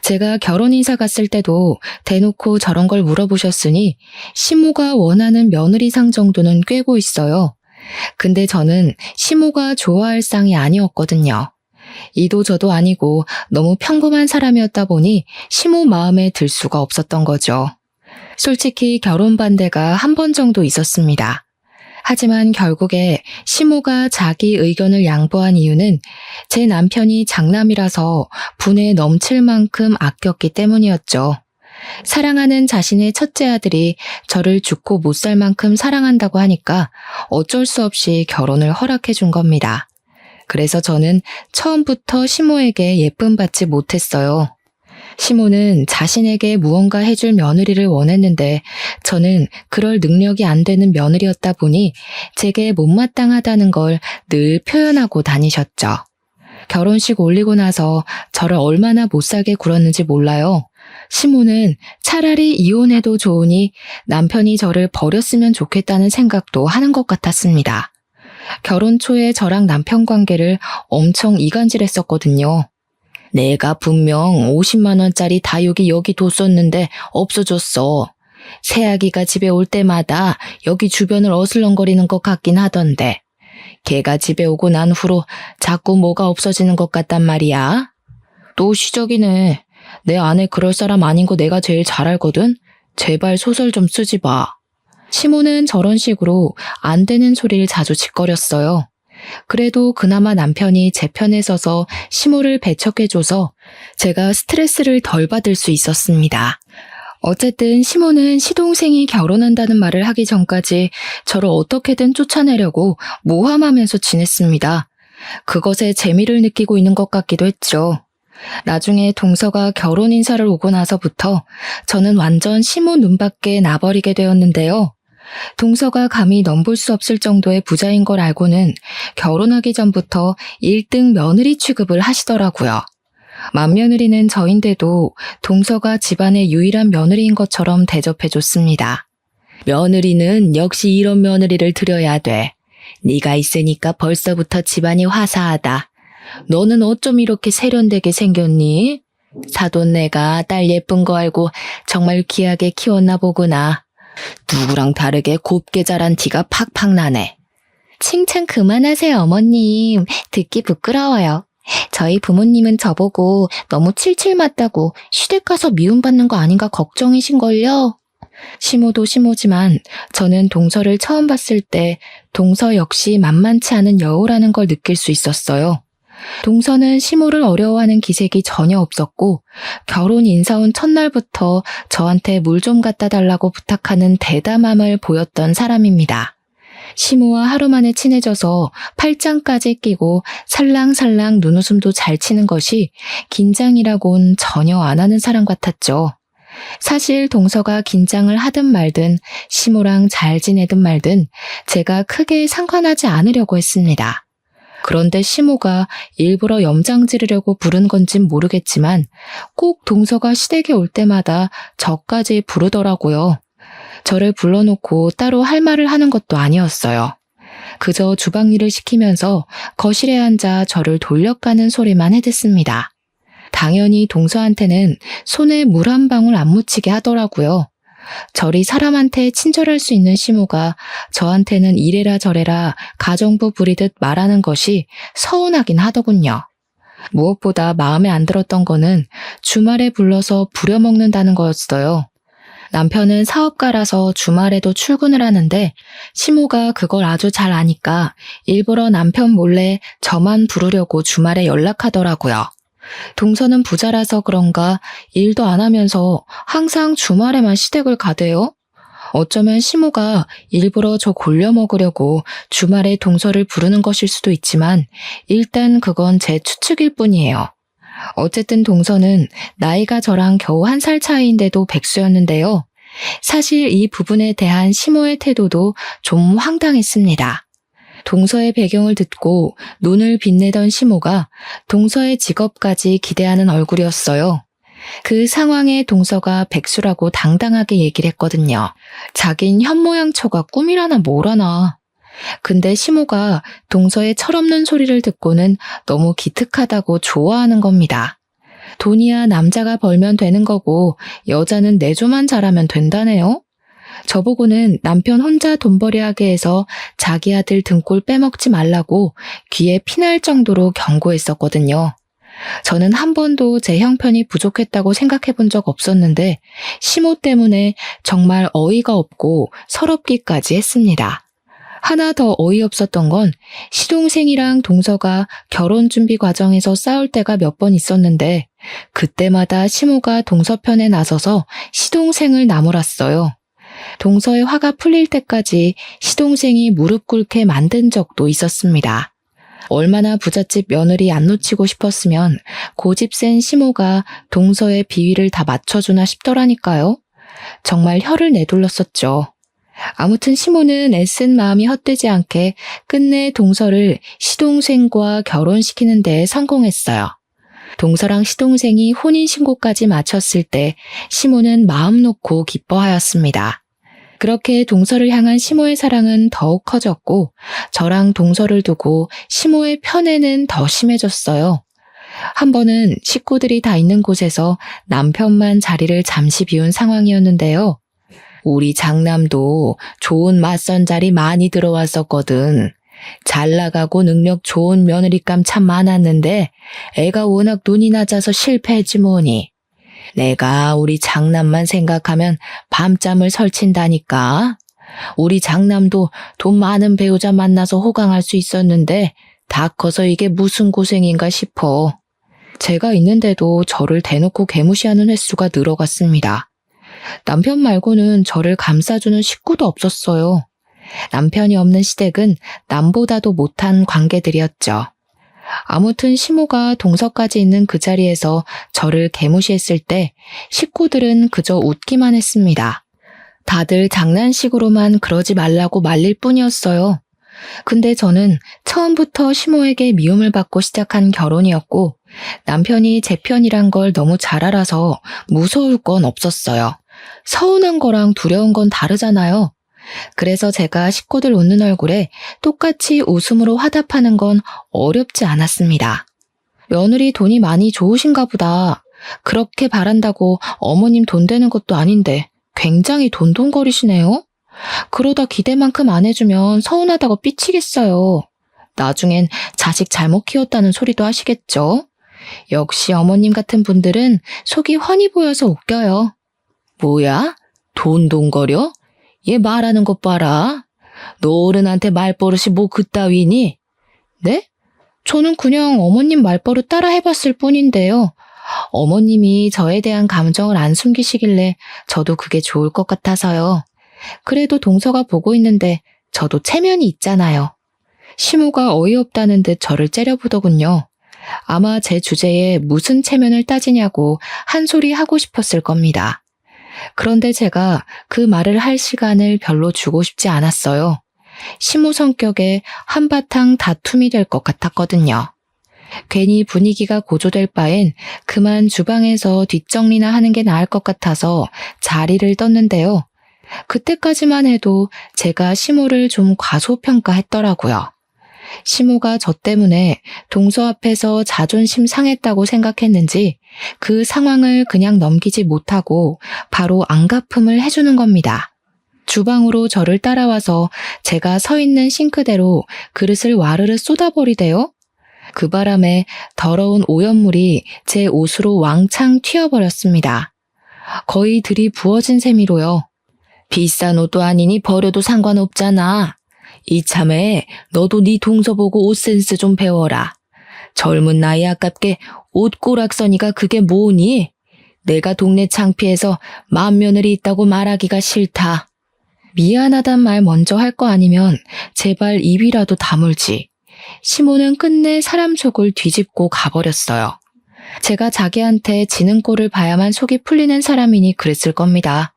제가 결혼 인사 갔을 때도 대놓고 저런 걸 물어보셨으니 시모가 원하는 며느리상 정도는 꿰고 있어요. 근데 저는 시모가 좋아할 상이 아니었거든요. 이도저도 아니고 너무 평범한 사람이었다 보니 시모 마음에 들 수가 없었던 거죠. 솔직히 결혼 반대가 한 번 정도 있었습니다. 하지만 결국에 시모가 자기 의견을 양보한 이유는 제 남편이 장남이라서 분에 넘칠 만큼 아꼈기 때문이었죠. 사랑하는 자신의 첫째 아들이 저를 죽고 못 살 만큼 사랑한다고 하니까 어쩔 수 없이 결혼을 허락해 준 겁니다. 그래서 저는 처음부터 시모에게 예쁨 받지 못했어요. 시모는 자신에게 무언가 해줄 며느리를 원했는데 저는 그럴 능력이 안 되는 며느리였다 보니 제게 못마땅하다는 걸 늘 표현하고 다니셨죠. 결혼식 올리고 나서 저를 얼마나 못살게 굴었는지 몰라요. 시모는 차라리 이혼해도 좋으니 남편이 저를 버렸으면 좋겠다는 생각도 하는 것 같았습니다. 결혼 초에 저랑 남편 관계를 엄청 이간질했었거든요. 내가 분명 50만 원짜리 다육이 여기 뒀었는데 없어졌어. 새아기가 집에 올 때마다 여기 주변을 어슬렁거리는 것 같긴 하던데 걔가 집에 오고 난 후로 자꾸 뭐가 없어지는 것 같단 말이야. 또 시적이네. 내 아내 그럴 사람 아닌 거 내가 제일 잘 알거든. 제발 소설 좀 쓰지 마. 시모는 저런 식으로 안 되는 소리를 자주 짓거렸어요. 그래도 그나마 남편이 제 편에 서서 시모를 배척해줘서 제가 스트레스를 덜 받을 수 있었습니다. 어쨌든 시모는 시동생이 결혼한다는 말을 하기 전까지 저를 어떻게든 쫓아내려고 모함하면서 지냈습니다. 그것에 재미를 느끼고 있는 것 같기도 했죠. 나중에 동서가 결혼 인사를 오고 나서부터 저는 완전 시모 눈밖에 나버리게 되었는데요. 동서가 감히 넘볼 수 없을 정도의 부자인 걸 알고는 결혼하기 전부터 1등 며느리 취급을 하시더라고요. 맏며느리는 저인데도 동서가 집안의 유일한 며느리인 것처럼 대접해줬습니다. 며느리는 역시 이런 며느리를 들여야 돼. 네가 있으니까 벌써부터 집안이 화사하다. 너는 어쩜 이렇게 세련되게 생겼니? 사돈네가 딸 예쁜 거 알고 정말 귀하게 키웠나 보구나. 누구랑 다르게 곱게 자란 티가 팍팍 나네. 칭찬 그만하세요, 어머님. 듣기 부끄러워요. 저희 부모님은 저보고 너무 칠칠 맞다고 시댁 가서 미움받는 거 아닌가 걱정이신걸요? 시모도 시모지만 저는 동서를 처음 봤을 때 동서 역시 만만치 않은 여우라는 걸 느낄 수 있었어요. 동서는 시모를 어려워하는 기색이 전혀 없었고 결혼 인사 온 첫날부터 저한테 물 좀 갖다 달라고 부탁하는 대담함을 보였던 사람입니다. 시모와 하루 만에 친해져서 팔짱까지 끼고 살랑살랑 눈웃음도 잘 치는 것이 긴장이라곤 전혀 안 하는 사람 같았죠. 사실 동서가 긴장을 하든 말든 시모랑 잘 지내든 말든 제가 크게 상관하지 않으려고 했습니다. 그런데 시모가 일부러 염장 지르려고 부른 건진 모르겠지만 꼭 동서가 시댁에 올 때마다 저까지 부르더라고요. 저를 불러놓고 따로 할 말을 하는 것도 아니었어요. 그저 주방일을 시키면서 거실에 앉아 저를 돌려가는 소리만 해댔습니다. 당연히 동서한테는 손에 물 한 방울 안 묻히게 하더라고요. 저리 사람한테 친절할 수 있는 시모가 저한테는 이래라 저래라 가정부 부리듯 말하는 것이 서운하긴 하더군요. 무엇보다 마음에 안 들었던 거는 주말에 불러서 부려먹는다는 거였어요. 남편은 사업가라서 주말에도 출근을 하는데 시모가 그걸 아주 잘 아니까 일부러 남편 몰래 저만 부르려고 주말에 연락하더라고요. 동서는 부자라서 그런가 일도 안 하면서 항상 주말에만 시댁을 가대요. 어쩌면 시모가 일부러 저 골려 먹으려고 주말에 동서를 부르는 것일 수도 있지만 일단 그건 제 추측일 뿐이에요. 어쨌든 동서는 나이가 저랑 겨우 1살 차이인데도 백수였는데요. 사실 이 부분에 대한 시모의 태도도 좀 황당했습니다. 동서의 배경을 듣고 눈을 빛내던 시모가 동서의 직업까지 기대하는 얼굴이었어요. 그 상황에 동서가 백수라고 당당하게 얘기를 했거든요. 자긴 현모양처가 꿈이라나 뭐라나. 근데 시모가 동서의 철없는 소리를 듣고는 너무 기특하다고 좋아하는 겁니다. 돈이야 남자가 벌면 되는 거고 여자는 내조만 잘하면 된다네요. 저보고는 남편 혼자 돈벌이 하게 해서 자기 아들 등골 빼먹지 말라고 귀에 피날 정도로 경고했었거든요. 저는 한 번도 제 형편이 부족했다고 생각해 본 적 없었는데 시모 때문에 정말 어이가 없고 서럽기까지 했습니다. 하나 더 어이없었던 건 시동생이랑 동서가 결혼 준비 과정에서 싸울 때가 몇 번 있었는데 그때마다 시모가 동서 편에 나서서 시동생을 나무랐어요. 동서의 화가 풀릴 때까지 시동생이 무릎 꿇게 만든 적도 있었습니다. 얼마나 부잣집 며느리 안 놓치고 싶었으면 고집 센 시모가 동서의 비위를 다 맞춰주나 싶더라니까요. 정말 혀를 내둘렀었죠. 아무튼 시모는 애쓴 마음이 헛되지 않게 끝내 동서를 시동생과 결혼시키는 데에 성공했어요. 동서랑 시동생이 혼인신고까지 마쳤을 때 시모는 마음 놓고 기뻐하였습니다. 그렇게 동서를 향한 시모의 사랑은 더욱 커졌고 저랑 동서를 두고 시모의 편애는 더 심해졌어요. 한 번은 식구들이 다 있는 곳에서 남편만 자리를 잠시 비운 상황이었는데요. 우리 장남도 좋은 맞선 자리 많이 들어왔었거든. 잘 나가고 능력 좋은 며느리감 참 많았는데 애가 워낙 눈이 낮아서 실패했지 뭐니. 내가 우리 장남만 생각하면 밤잠을 설친다니까. 우리 장남도 돈 많은 배우자 만나서 호강할 수 있었는데 다 커서 이게 무슨 고생인가 싶어. 제가 있는데도 저를 대놓고 개무시하는 횟수가 늘어갔습니다. 남편 말고는 저를 감싸주는 식구도 없었어요. 남편이 없는 시댁은 남보다도 못한 관계들이었죠. 아무튼 시모가 동서까지 있는 그 자리에서 저를 개무시했을 때 식구들은 그저 웃기만 했습니다. 다들 장난식으로만 그러지 말라고 말릴 뿐이었어요. 근데 저는 처음부터 시모에게 미움을 받고 시작한 결혼이었고 남편이 제 편이란 걸 너무 잘 알아서 무서울 건 없었어요. 서운한 거랑 두려운 건 다르잖아요. 그래서 제가 식구들 웃는 얼굴에 똑같이 웃음으로 화답하는 건 어렵지 않았습니다. 며느리 돈이 많이 좋으신가 보다. 그렇게 바란다고 어머님 돈 되는 것도 아닌데 굉장히 돈돈거리시네요. 그러다 기대만큼 안 해주면 서운하다고 삐치겠어요. 나중엔 자식 잘못 키웠다는 소리도 하시겠죠? 역시 어머님 같은 분들은 속이 훤히 보여서 웃겨요. 뭐야? 돈돈거려? 얘 말하는 것 봐라. 너 어른한테 말버릇이 뭐 그따위니? 네? 저는 그냥 어머님 말버릇 따라 해봤을 뿐인데요. 어머님이 저에 대한 감정을 안 숨기시길래 저도 그게 좋을 것 같아서요. 그래도 동서가 보고 있는데 저도 체면이 있잖아요. 시모가 어이없다는 듯 저를 째려보더군요. 아마 제 주제에 무슨 체면을 따지냐고 한 소리 하고 싶었을 겁니다. 그런데 제가 그 말을 할 시간을 별로 주고 싶지 않았어요. 시모 성격에 한바탕 다툼이 될 것 같았거든요. 괜히 분위기가 고조될 바엔 그만 주방에서 뒷정리나 하는 게 나을 것 같아서 자리를 떴는데요. 그때까지만 해도 제가 시모를 좀 과소평가했더라고요. 시모가 저 때문에 동서 앞에서 자존심 상했다고 생각했는지 그 상황을 그냥 넘기지 못하고 바로 안갚음을 해주는 겁니다. 주방으로 저를 따라와서 제가 서 있는 싱크대로 그릇을 와르르 쏟아버리대요. 그 바람에 더러운 오염물이 제 옷으로 왕창 튀어버렸습니다. 거의 들이부어진 셈이로요. 비싼 옷도 아니니 버려도 상관없잖아. 이참에 너도 네 동서 보고 옷 센스 좀 배워라. 젊은 나이 아깝게 옷 꼬락서니가 그게 뭐니? 내가 동네 창피해서 맏며느리 있다고 말하기가 싫다. 미안하단 말 먼저 할 거 아니면 제발 입이라도 다물지. 시모는 끝내 사람 속을 뒤집고 가버렸어요. 제가 자기한테 지는 꼴을 봐야만 속이 풀리는 사람이니 그랬을 겁니다.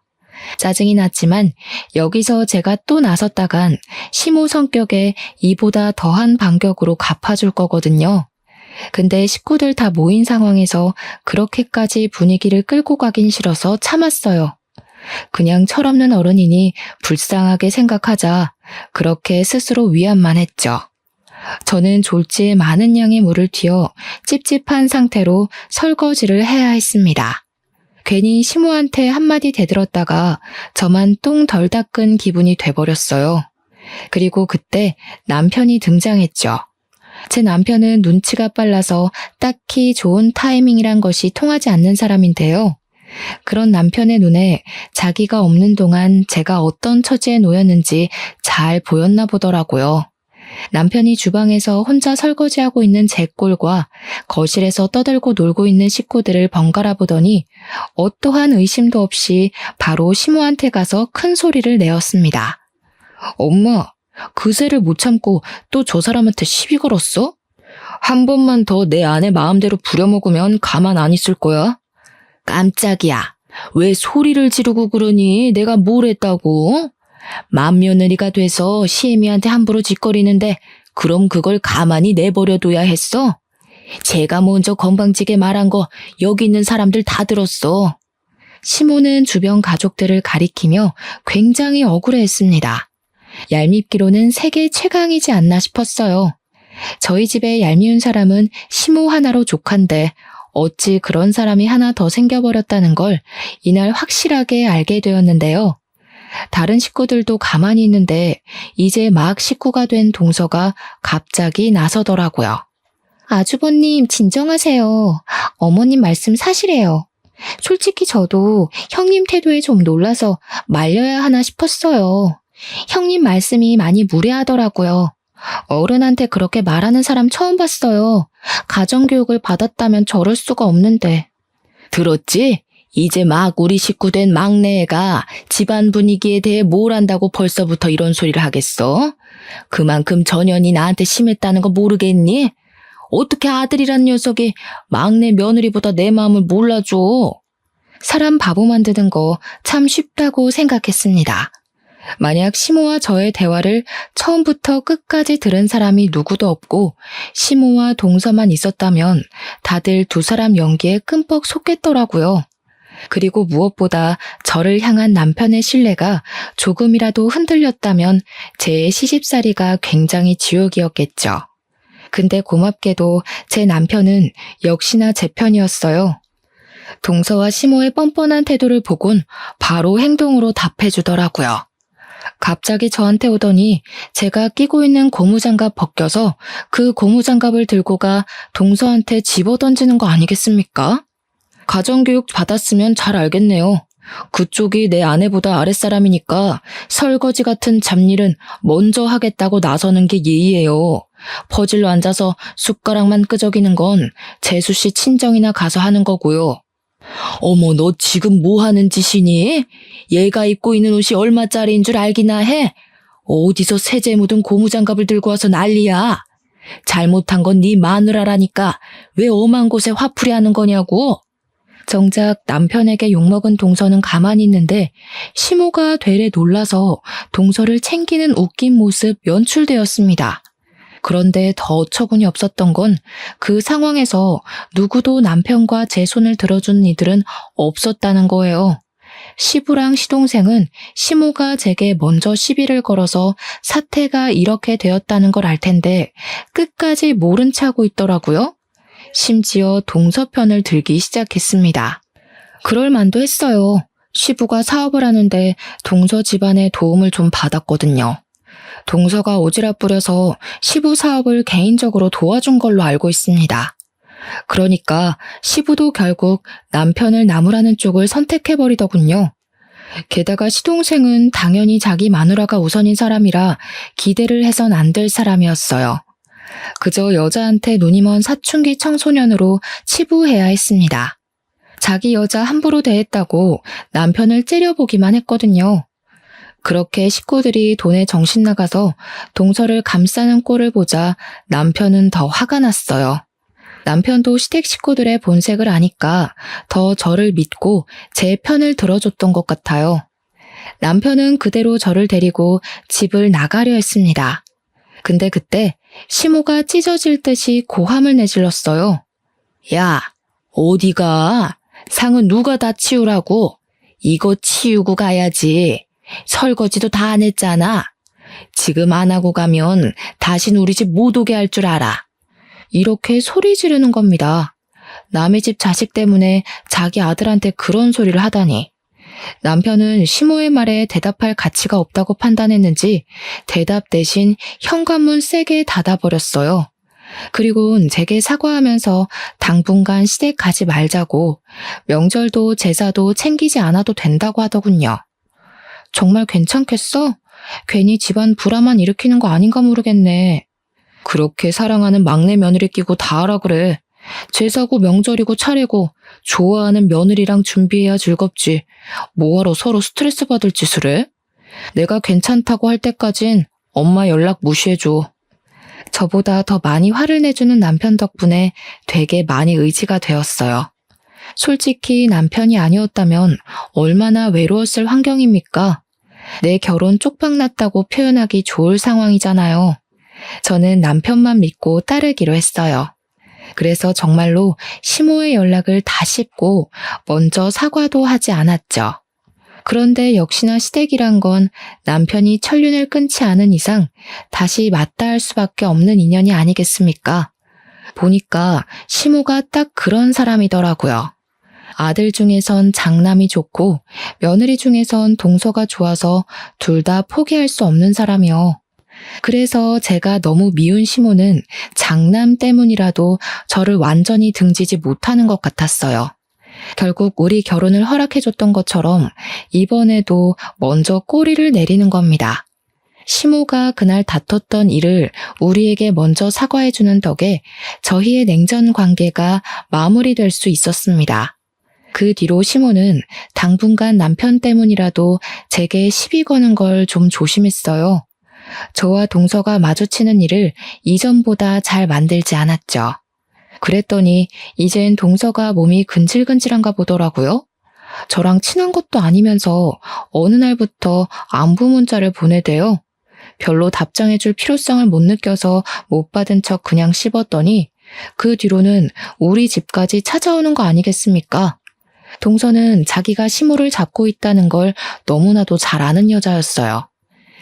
짜증이 났지만 여기서 제가 또 나섰다간 시모 성격에 이보다 더한 반격으로 갚아줄 거거든요. 근데 식구들 다 모인 상황에서 그렇게까지 분위기를 끌고 가긴 싫어서 참았어요. 그냥 철없는 어른이니 불쌍하게 생각하자 그렇게 스스로 위안만 했죠. 저는 졸지에 많은 양의 물을 튀어 찝찝한 상태로 설거지를 해야 했습니다. 괜히 시모한테 한마디 대들었다가 저만 똥 덜 닦은 기분이 돼버렸어요. 그리고 그때 남편이 등장했죠. 제 남편은 눈치가 빨라서 딱히 좋은 타이밍이란 것이 통하지 않는 사람인데요. 그런 남편의 눈에 자기가 없는 동안 제가 어떤 처지에 놓였는지 잘 보였나 보더라고요. 남편이 주방에서 혼자 설거지하고 있는 제 꼴과 거실에서 떠들고 놀고 있는 식구들을 번갈아 보더니 어떠한 의심도 없이 바로 시모한테 가서 큰 소리를 내었습니다. 엄마, 그새를 못 참고 또 저 사람한테 시비 걸었어? 한 번만 더 내 아내 마음대로 부려먹으면 가만 안 있을 거야? 깜짝이야. 왜 소리를 지르고 그러니? 내가 뭘 했다고? 맏며느리가 돼서 시애미한테 함부로 짓거리는데 그럼 그걸 가만히 내버려둬야 했어? 제가 먼저 건방지게 말한 거 여기 있는 사람들 다 들었어. 시모는 주변 가족들을 가리키며 굉장히 억울해했습니다. 얄밉기로는 세계 최강이지 않나 싶었어요. 저희 집에 얄미운 사람은 시모 하나로 족한데 어찌 그런 사람이 하나 더 생겨버렸다는 걸 이날 확실하게 알게 되었는데요. 다른 식구들도 가만히 있는데 이제 막 식구가 된 동서가 갑자기 나서더라고요. 아주버님 진정하세요. 어머님 말씀 사실이에요. 솔직히 저도 형님 태도에 좀 놀라서 말려야 하나 싶었어요. 형님 말씀이 많이 무례하더라고요. 어른한테 그렇게 말하는 사람 처음 봤어요. 가정교육을 받았다면 저럴 수가 없는데. 들었지? 이제 막 우리 식구 된 막내애가 집안 분위기에 대해 뭘 안다고 벌써부터 이런 소리를 하겠어? 그만큼 전연이 나한테 심했다는 거 모르겠니? 어떻게 아들이란 녀석이 막내 며느리보다 내 마음을 몰라줘? 사람 바보 만드는 거 참 쉽다고 생각했습니다. 만약 시모와 저의 대화를 처음부터 끝까지 들은 사람이 누구도 없고 시모와 동서만 있었다면 다들 두 사람 연기에 끔뻑 속겠더라고요. 그리고 무엇보다 저를 향한 남편의 신뢰가 조금이라도 흔들렸다면 제 시집살이가 굉장히 지옥이었겠죠. 근데 고맙게도 제 남편은 역시나 제 편이었어요. 동서와 시모의 뻔뻔한 태도를 보곤 바로 행동으로 답해주더라고요. 갑자기 저한테 오더니 제가 끼고 있는 고무장갑 벗겨서 그 고무장갑을 들고 가 동서한테 집어던지는 거 아니겠습니까? 가정교육 받았으면 잘 알겠네요. 그쪽이 내 아내보다 아랫사람이니까 설거지 같은 잡일은 먼저 하겠다고 나서는 게 예의예요. 퍼질러 앉아서 숟가락만 끄적이는 건 재수씨 친정이나 가서 하는 거고요. 어머, 너 지금 뭐 하는 짓이니? 얘가 입고 있는 옷이 얼마짜리인 줄 알기나 해? 어디서 세제 묻은 고무장갑을 들고 와서 난리야. 잘못한 건 네 마누라라니까 왜 엄한 곳에 화풀이 하는 거냐고. 정작 남편에게 욕먹은 동서는 가만히 있는데 시모가 되레 놀라서 동서를 챙기는 웃긴 모습 연출되었습니다. 그런데 더 어처구니 없었던 건 그 상황에서 누구도 남편과 제 손을 들어준 이들은 없었다는 거예요. 시부랑 시동생은 시모가 제게 먼저 시비를 걸어서 사태가 이렇게 되었다는 걸 알 텐데 끝까지 모른 체 하고 있더라고요. 심지어 동서 편을 들기 시작했습니다. 그럴 만도 했어요. 시부가 사업을 하는데 동서 집안의 도움을 좀 받았거든요. 동서가 오지랖 부려서 시부 사업을 개인적으로 도와준 걸로 알고 있습니다. 그러니까 시부도 결국 남편을 나무라는 쪽을 선택해버리더군요. 게다가 시동생은 당연히 자기 마누라가 우선인 사람이라 기대를 해선 안 될 사람이었어요. 그저 여자한테 눈이 먼 사춘기 청소년으로 치부해야 했습니다. 자기 여자 함부로 대했다고 남편을 째려보기만 했거든요. 그렇게 식구들이 돈에 정신 나가서 동서를 감싸는 꼴을 보자 남편은 더 화가 났어요. 남편도 시댁 식구들의 본색을 아니까 더 저를 믿고 제 편을 들어줬던 것 같아요. 남편은 그대로 저를 데리고 집을 나가려 했습니다. 근데 그때 시모가 찢어질 듯이 고함을 내질렀어요. 야, 어디가? 상은 누가 다 치우라고? 이거 치우고 가야지. 설거지도 다 안 했잖아. 지금 안 하고 가면 다신 우리 집 못 오게 할 줄 알아. 이렇게 소리 지르는 겁니다. 남의 집 자식 때문에 자기 아들한테 그런 소리를 하다니. 남편은 시모의 말에 대답할 가치가 없다고 판단했는지 대답 대신 현관문 세게 닫아버렸어요. 그리고는 제게 사과하면서 당분간 시댁 가지 말자고 명절도 제사도 챙기지 않아도 된다고 하더군요. 정말 괜찮겠어? 괜히 집안 불화만 일으키는 거 아닌가 모르겠네. 그렇게 사랑하는 막내 며느리 끼고 다 하라 그래. 제사고 명절이고 차례고 좋아하는 며느리랑 준비해야 즐겁지. 뭐하러 서로 스트레스 받을 짓을 해? 내가 괜찮다고 할 때까진 엄마 연락 무시해줘. 저보다 더 많이 화를 내주는 남편 덕분에 되게 많이 의지가 되었어요. 솔직히 남편이 아니었다면 얼마나 외로웠을 환경입니까? 내 결혼 쪽박났다고 표현하기 좋을 상황이잖아요. 저는 남편만 믿고 따르기로 했어요. 그래서 정말로 시모의 연락을 다 씹고 먼저 사과도 하지 않았죠. 그런데 역시나 시댁이란 건 남편이 천륜을 끊지 않은 이상 다시 맞닿을 수밖에 없는 인연이 아니겠습니까? 보니까 시모가 딱 그런 사람이더라고요. 아들 중에선 장남이 좋고 며느리 중에선 동서가 좋아서 둘 다 포기할 수 없는 사람이요. 그래서 제가 너무 미운 시모는 장남 때문이라도 저를 완전히 등지지 못하는 것 같았어요. 결국 우리 결혼을 허락해줬던 것처럼 이번에도 먼저 꼬리를 내리는 겁니다. 시모가 그날 다퉜던 일을 우리에게 먼저 사과해주는 덕에 저희의 냉전 관계가 마무리될 수 있었습니다. 그 뒤로 시모는 당분간 남편 때문이라도 제게 시비 거는 걸 좀 조심했어요. 저와 동서가 마주치는 일을 이전보다 잘 만들지 않았죠. 그랬더니 이젠 동서가 몸이 근질근질한가 보더라고요. 저랑 친한 것도 아니면서 어느 날부터 안부 문자를 보내대요. 별로 답장해줄 필요성을 못 느껴서 못 받은 척 그냥 씹었더니 그 뒤로는 우리 집까지 찾아오는 거 아니겠습니까? 동서는 자기가 시모를 잡고 있다는 걸 너무나도 잘 아는 여자였어요.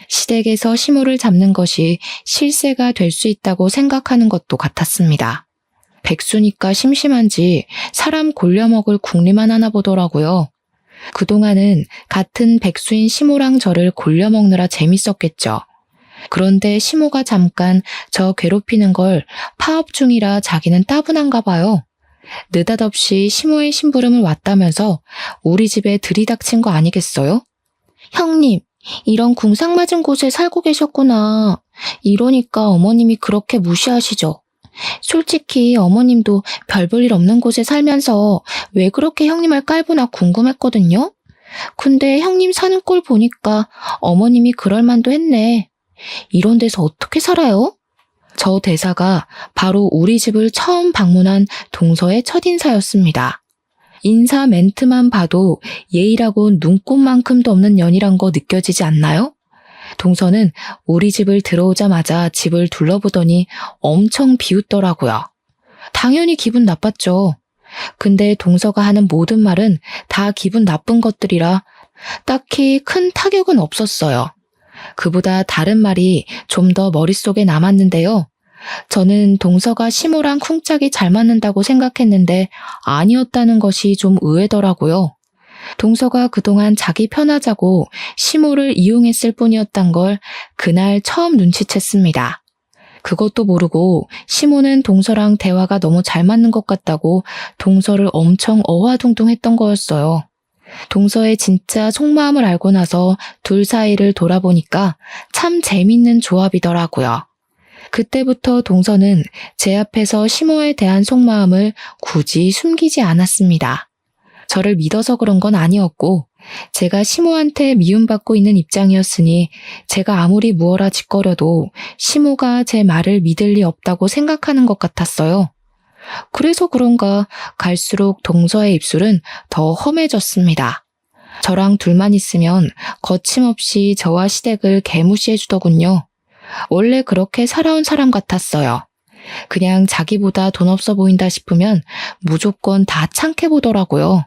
시댁에서 시모를 잡는 것이 실세가 될 수 있다고 생각하는 것도 같았습니다. 백수니까 심심한지 사람 골려먹을 궁리만 하나 보더라고요. 그동안은 같은 백수인 시모랑 저를 골려먹느라 재밌었겠죠. 그런데 시모가 잠깐 저 괴롭히는 걸 파업 중이라 자기는 따분한가 봐요. 느닷없이 시모의 심부름을 왔다면서 우리 집에 들이닥친 거 아니겠어요? 형님, 이런 궁상맞은 곳에 살고 계셨구나. 이러니까 어머님이 그렇게 무시하시죠. 솔직히 어머님도 별 볼 일 없는 곳에 살면서 왜 그렇게 형님을 깔보나 궁금했거든요. 근데 형님 사는 꼴 보니까 어머님이 그럴 만도 했네. 이런 데서 어떻게 살아요? 저 대사가 바로 우리 집을 처음 방문한 동서의 첫인사였습니다. 인사 멘트만 봐도 예의라고 눈꼽만큼도 없는 년이란 거 느껴지지 않나요? 동서는 우리 집을 들어오자마자 집을 둘러보더니 엄청 비웃더라고요. 당연히 기분 나빴죠. 근데 동서가 하는 모든 말은 다 기분 나쁜 것들이라 딱히 큰 타격은 없었어요. 그보다 다른 말이 좀 더 머릿속에 남았는데요. 저는 동서가 시모랑 쿵짝이 잘 맞는다고 생각했는데 아니었다는 것이 좀 의외더라고요. 동서가 그동안 자기 편하자고 시모를 이용했을 뿐이었단 걸 그날 처음 눈치챘습니다. 그것도 모르고 시모는 동서랑 대화가 너무 잘 맞는 것 같다고 동서를 엄청 어화둥둥했던 거였어요. 동서의 진짜 속마음을 알고 나서 둘 사이를 돌아보니까 참 재밌는 조합이더라고요. 그때부터 동서는 제 앞에서 시모에 대한 속마음을 굳이 숨기지 않았습니다. 저를 믿어서 그런 건 아니었고 제가 시모한테 미움받고 있는 입장이었으니 제가 아무리 무어라 짓거려도 시모가 제 말을 믿을 리 없다고 생각하는 것 같았어요. 그래서 그런가 갈수록 동서의 입술은 더 험해졌습니다. 저랑 둘만 있으면 거침없이 저와 시댁을 개무시해주더군요. 원래 그렇게 살아온 사람 같았어요. 그냥 자기보다 돈 없어 보인다 싶으면 무조건 다 창해 보더라고요.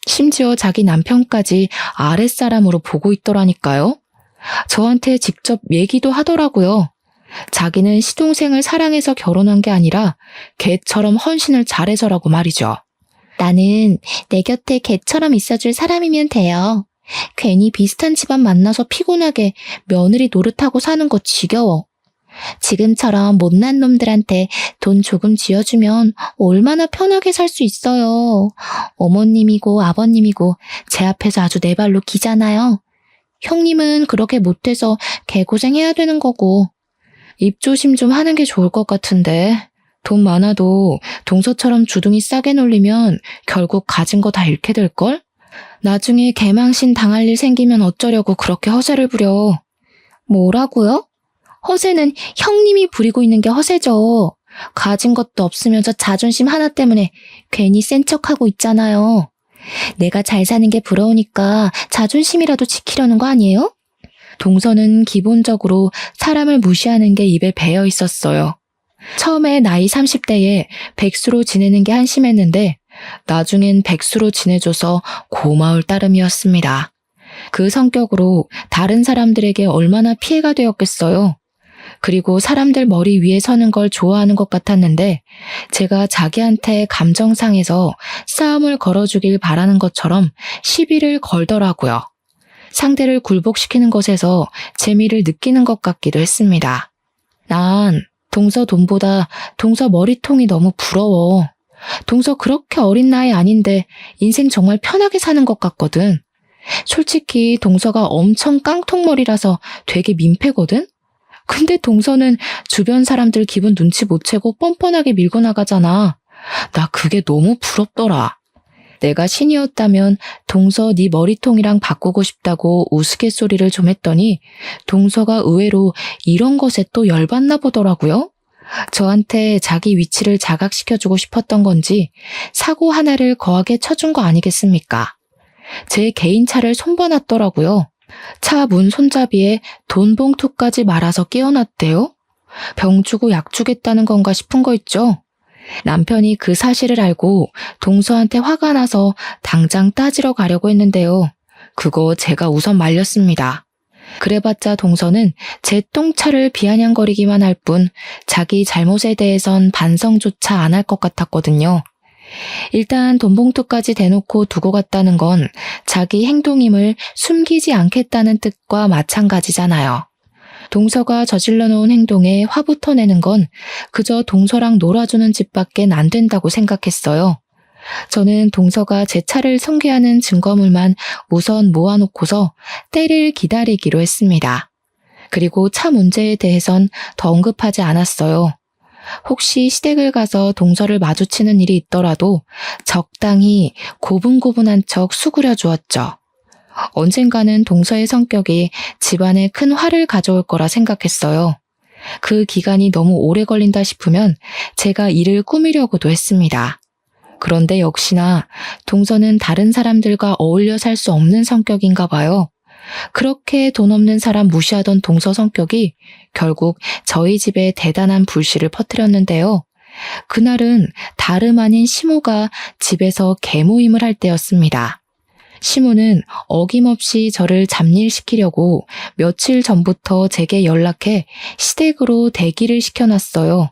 심지어 자기 남편까지 아랫사람으로 보고 있더라니까요. 저한테 직접 얘기도 하더라고요. 자기는 시동생을 사랑해서 결혼한 게 아니라 개처럼 헌신을 잘해서라고 말이죠. 나는 내 곁에 개처럼 있어줄 사람이면 돼요. 괜히 비슷한 집안 만나서 피곤하게 며느리 노릇하고 사는 거 지겨워. 지금처럼 못난 놈들한테 돈 조금 쥐어주면 얼마나 편하게 살 수 있어요. 어머님이고 아버님이고 제 앞에서 아주 내 발로 기잖아요. 형님은 그렇게 못해서 개고생해야 되는 거고. 입조심 좀 하는 게 좋을 것 같은데 돈 많아도 동서처럼 주둥이 싸게 놀리면 결국 가진 거 다 잃게 될걸? 나중에 개망신 당할 일 생기면 어쩌려고 그렇게 허세를 부려. 뭐라고요? 허세는 형님이 부리고 있는 게 허세죠. 가진 것도 없으면서 자존심 하나 때문에 괜히 센 척하고 있잖아요. 내가 잘 사는 게 부러우니까 자존심이라도 지키려는 거 아니에요? 동서는 기본적으로 사람을 무시하는 게 입에 배어 있었어요. 처음에 나이 30대에 백수로 지내는 게 한심했는데 나중엔 백수로 지내줘서 고마울 따름이었습니다. 그 성격으로 다른 사람들에게 얼마나 피해가 되었겠어요. 그리고 사람들 머리 위에 서는 걸 좋아하는 것 같았는데 제가 자기한테 감정상해서 싸움을 걸어주길 바라는 것처럼 시비를 걸더라고요. 상대를 굴복시키는 것에서 재미를 느끼는 것 같기도 했습니다. 난 동서 돈보다 동서 머리통이 너무 부러워. 동서 그렇게 어린 나이 아닌데 인생 정말 편하게 사는 것 같거든. 솔직히 동서가 엄청 깡통머리라서 되게 민폐거든? 근데 동서는 주변 사람들 기분 눈치 못 채고 뻔뻔하게 밀고 나가잖아. 나 그게 너무 부럽더라. 내가 신이었다면 동서 네 머리통이랑 바꾸고 싶다고 우스갯소리를 좀 했더니 동서가 의외로 이런 것에 또 열받나 보더라고요. 저한테 자기 위치를 자각시켜주고 싶었던 건지 사고 하나를 거하게 쳐준 거 아니겠습니까? 제 개인차를 손봐놨더라고요. 차 문 손잡이에 돈 봉투까지 말아서 끼워놨대요. 병 주고 약 주겠다는 건가 싶은 거 있죠? 남편이 그 사실을 알고 동서한테 화가 나서 당장 따지러 가려고 했는데요. 그거 제가 우선 말렸습니다. 그래봤자 동서는 제 똥차를 비아냥거리기만 할 뿐 자기 잘못에 대해선 반성조차 안 할 것 같았거든요. 일단 돈 봉투까지 대놓고 두고 갔다는 건 자기 행동임을 숨기지 않겠다는 뜻과 마찬가지잖아요. 동서가 저질러 놓은 행동에 화부터 내는 건 그저 동서랑 놀아주는 집밖엔 안 된다고 생각했어요. 저는 동서가 제 차를 손괴하는 증거물만 우선 모아놓고서 때를 기다리기로 했습니다. 그리고 차 문제에 대해선 더 언급하지 않았어요. 혹시 시댁을 가서 동서를 마주치는 일이 있더라도 적당히 고분고분한 척 수그려 주었죠. 언젠가는 동서의 성격이 집안에 큰 화를 가져올 거라 생각했어요. 그 기간이 너무 오래 걸린다 싶으면 제가 일을 꾸미려고도 했습니다. 그런데 역시나 동서는 다른 사람들과 어울려 살 수 없는 성격인가 봐요. 그렇게 돈 없는 사람 무시하던 동서 성격이 결국 저희 집에 대단한 불씨를 퍼뜨렸는데요. 그날은 다름 아닌 시모가 집에서 개모임을 할 때였습니다. 시모는 어김없이 저를 잡일시키려고 며칠 전부터 제게 연락해 시댁으로 대기를 시켜놨어요.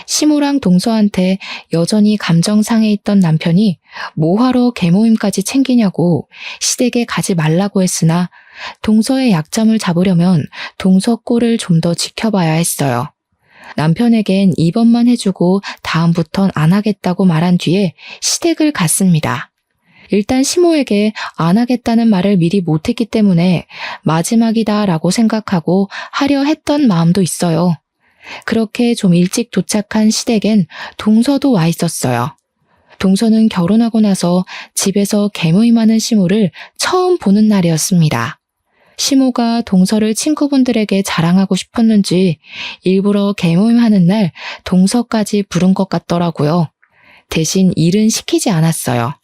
시모랑 동서한테 여전히 감정 상해 있던 남편이 뭐하러 개모임까지 챙기냐고 시댁에 가지 말라고 했으나 동서의 약점을 잡으려면 동서 꼴을 좀 더 지켜봐야 했어요. 남편에겐 이번만 해주고 다음부턴 안 하겠다고 말한 뒤에 시댁을 갔습니다. 일단 시모에게 안 하겠다는 말을 미리 못했기 때문에 마지막이다라고 생각하고 하려 했던 마음도 있어요. 그렇게 좀 일찍 도착한 시댁엔 동서도 와 있었어요. 동서는 결혼하고 나서 집에서 개모임하는 시모를 처음 보는 날이었습니다. 시모가 동서를 친구분들에게 자랑하고 싶었는지 일부러 개모임하는 날 동서까지 부른 것 같더라고요. 대신 일은 시키지 않았어요.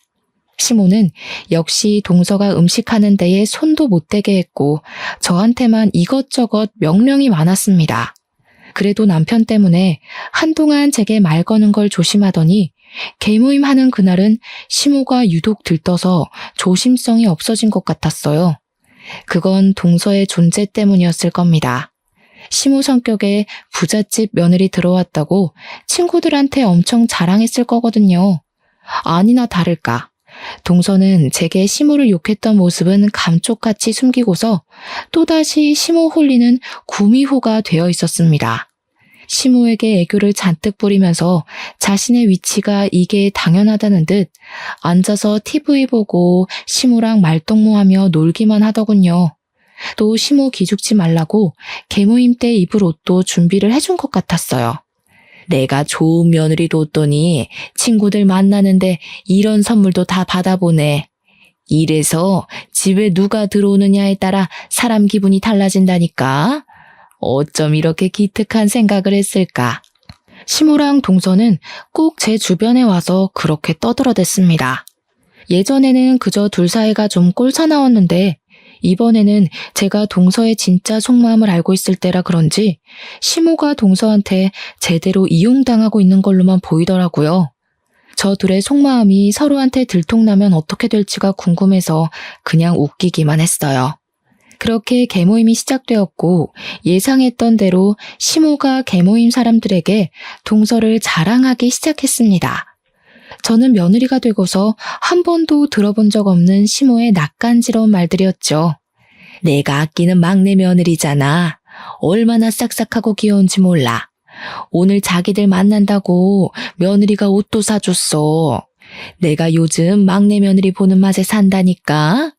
시모는 역시 동서가 음식하는 데에 손도 못 대게 했고 저한테만 이것저것 명령이 많았습니다. 그래도 남편 때문에 한동안 제게 말 거는 걸 조심하더니 개모임 하는 그날은 시모가 유독 들떠서 조심성이 없어진 것 같았어요. 그건 동서의 존재 때문이었을 겁니다. 시모 성격에 부잣집 며느리 들어왔다고 친구들한테 엄청 자랑했을 거거든요. 아니나 다를까. 동서는 제게 시모를 욕했던 모습은 감쪽같이 숨기고서 또다시 시모 홀리는 구미호가 되어 있었습니다. 시모에게 애교를 잔뜩 부리면서 자신의 위치가 이게 당연하다는 듯 앉아서 TV 보고 시모랑 말동무하며 놀기만 하더군요. 또 시모 기죽지 말라고 개모임 때 입을 옷도 준비를 해준 것 같았어요. 내가 좋은 며느리 뒀더니 친구들 만나는데 이런 선물도 다 받아보네. 이래서 집에 누가 들어오느냐에 따라 사람 기분이 달라진다니까. 어쩜 이렇게 기특한 생각을 했을까. 시모랑 동서는 꼭 제 주변에 와서 그렇게 떠들어댔습니다. 예전에는 그저 둘 사이가 좀 꼴사나웠는데 이번에는 제가 동서의 진짜 속마음을 알고 있을 때라 그런지 시모가 동서한테 제대로 이용당하고 있는 걸로만 보이더라고요. 저 둘의 속마음이 서로한테 들통나면 어떻게 될지가 궁금해서 그냥 웃기기만 했어요. 그렇게 개모임이 시작되었고 예상했던 대로 시모가 개모임 사람들에게 동서를 자랑하기 시작했습니다. 저는 며느리가 되고서 한 번도 들어본 적 없는 시모의 낯간지러운 말들이었죠. 내가 아끼는 막내 며느리잖아. 얼마나 싹싹하고 귀여운지 몰라. 오늘 자기들 만난다고 며느리가 옷도 사줬어. 내가 요즘 막내 며느리 보는 맛에 산다니까.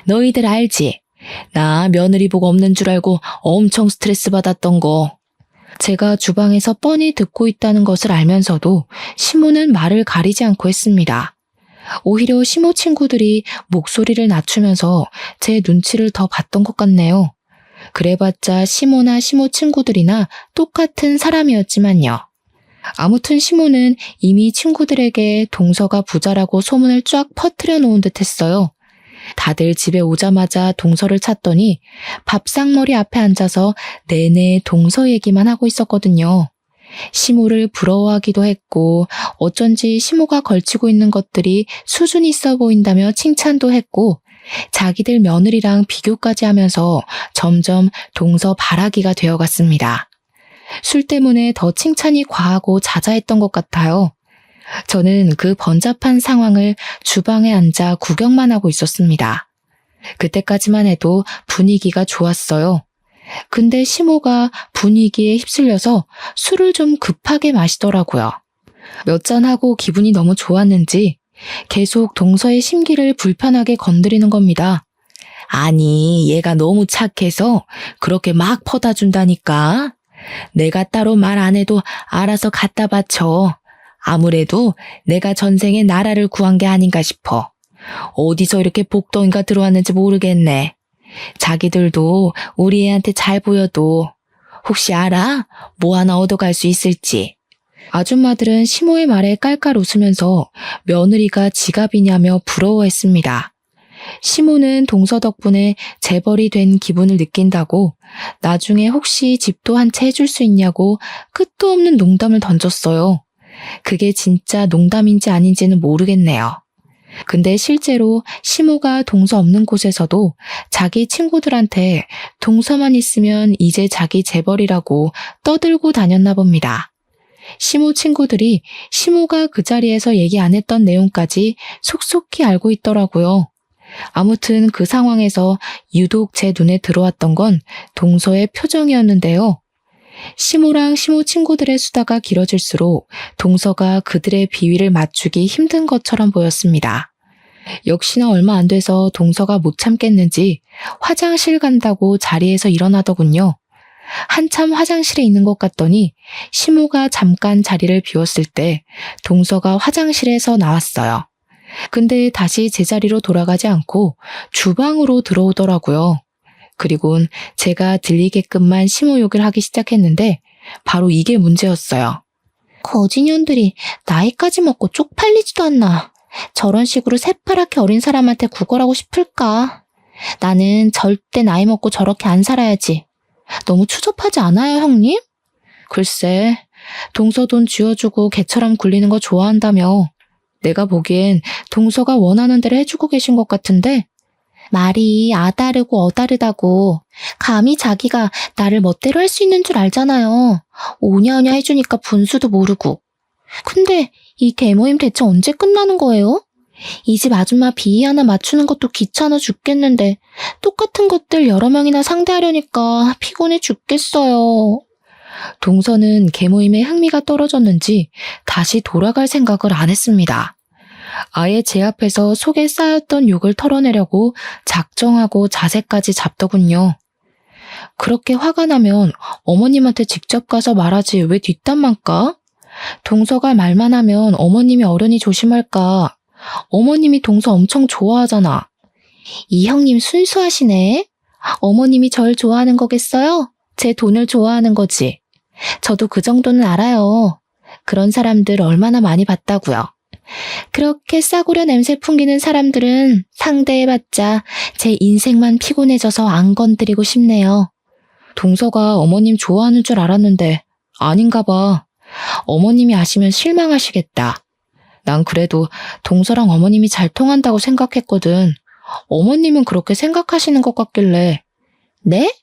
너희들 알지? 나 며느리 복 없는 줄 알고 엄청 스트레스 받았던 거. 제가 주방에서 뻔히 듣고 있다는 것을 알면서도 시모는 말을 가리지 않고 했습니다. 오히려 시모 친구들이 목소리를 낮추면서 제 눈치를 더 봤던 것 같네요. 그래봤자 시모나 시모 친구들이나 똑같은 사람이었지만요. 아무튼 시모는 이미 친구들에게 동서가 부자라고 소문을 쫙 퍼뜨려 놓은 듯 했어요. 다들 집에 오자마자 동서를 찾더니 밥상머리 앞에 앉아서 내내 동서 얘기만 하고 있었거든요. 시모를 부러워하기도 했고 어쩐지 시모가 걸치고 있는 것들이 수준 있어 보인다며 칭찬도 했고 자기들 며느리랑 비교까지 하면서 점점 동서 바라기가 되어갔습니다. 술 때문에 더 칭찬이 과하고 자자했던 것 같아요. 저는 그 번잡한 상황을 주방에 앉아 구경만 하고 있었습니다. 그때까지만 해도 분위기가 좋았어요. 근데 시모가 분위기에 휩쓸려서 술을 좀 급하게 마시더라고요. 몇 잔하고 기분이 너무 좋았는지 계속 동서의 심기를 불편하게 건드리는 겁니다. 아니, 얘가 너무 착해서 그렇게 막 퍼다 준다니까. 내가 따로 말 안 해도 알아서 갖다 바쳐. 아무래도 내가 전생에 나라를 구한 게 아닌가 싶어. 어디서 이렇게 복덩이가 들어왔는지 모르겠네. 자기들도 우리 애한테 잘 보여도 혹시 알아? 뭐 하나 얻어갈 수 있을지. 아줌마들은 시모의 말에 깔깔 웃으면서 며느리가 지갑이냐며 부러워했습니다. 시모는 동서 덕분에 재벌이 된 기분을 느낀다고 나중에 혹시 집도 한 채 해줄 수 있냐고 끝도 없는 농담을 던졌어요. 그게 진짜 농담인지 아닌지는 모르겠네요. 근데 실제로 시모가 동서 없는 곳에서도 자기 친구들한테 동서만 있으면 이제 자기 재벌이라고 떠들고 다녔나 봅니다. 시모 친구들이 시모가 그 자리에서 얘기 안 했던 내용까지 속속히 알고 있더라고요. 아무튼 그 상황에서 유독 제 눈에 들어왔던 건 동서의 표정이었는데요. 시모랑 시모 친구들의 수다가 길어질수록 동서가 그들의 비위를 맞추기 힘든 것처럼 보였습니다. 역시나 얼마 안 돼서 동서가 못 참겠는지 화장실 간다고 자리에서 일어나더군요. 한참 화장실에 있는 것 같더니 시모가 잠깐 자리를 비웠을 때 동서가 화장실에서 나왔어요. 근데 다시 제자리로 돌아가지 않고 주방으로 들어오더라고요. 그리곤 제가 들리게끔만 시모 욕을 하기 시작했는데 바로 이게 문제였어요. 거지년들이 나이까지 먹고 쪽팔리지도 않나. 저런 식으로 새파랗게 어린 사람한테 구걸하고 싶을까? 나는 절대 나이 먹고 저렇게 안 살아야지. 너무 추접하지 않아요, 형님? 글쎄, 동서 돈 쥐어주고 개처럼 굴리는 거 좋아한다며. 내가 보기엔 동서가 원하는 대로 해주고 계신 것 같은데 말이 아다르고 어다르다고. 감히 자기가 나를 멋대로 할 수 있는 줄 알잖아요. 오냐오냐 해주니까 분수도 모르고. 근데 이 계모임 대체 언제 끝나는 거예요? 이 집 아줌마 비위 하나 맞추는 것도 귀찮아 죽겠는데 똑같은 것들 여러 명이나 상대하려니까 피곤해 죽겠어요. 동서는 계모임에 흥미가 떨어졌는지 다시 돌아갈 생각을 안 했습니다. 아예 제 앞에서 속에 쌓였던 욕을 털어내려고 작정하고 자세까지 잡더군요. 그렇게 화가 나면 어머님한테 직접 가서 말하지 왜 뒷담만 까? 동서가 말만 하면 어머님이 어련히 조심할까. 어머님이 동서 엄청 좋아하잖아. 이 형님 순수하시네. 어머님이 절 좋아하는 거겠어요? 제 돈을 좋아하는 거지. 저도 그 정도는 알아요. 그런 사람들 얼마나 많이 봤다고요. 그렇게 싸구려 냄새 풍기는 사람들은 상대해봤자 제 인생만 피곤해져서 안 건드리고 싶네요. 동서가 어머님 좋아하는 줄 알았는데 아닌가 봐. 어머님이 아시면 실망하시겠다. 난 그래도 동서랑 어머님이 잘 통한다고 생각했거든. 어머님은 그렇게 생각하시는 것 같길래. 네?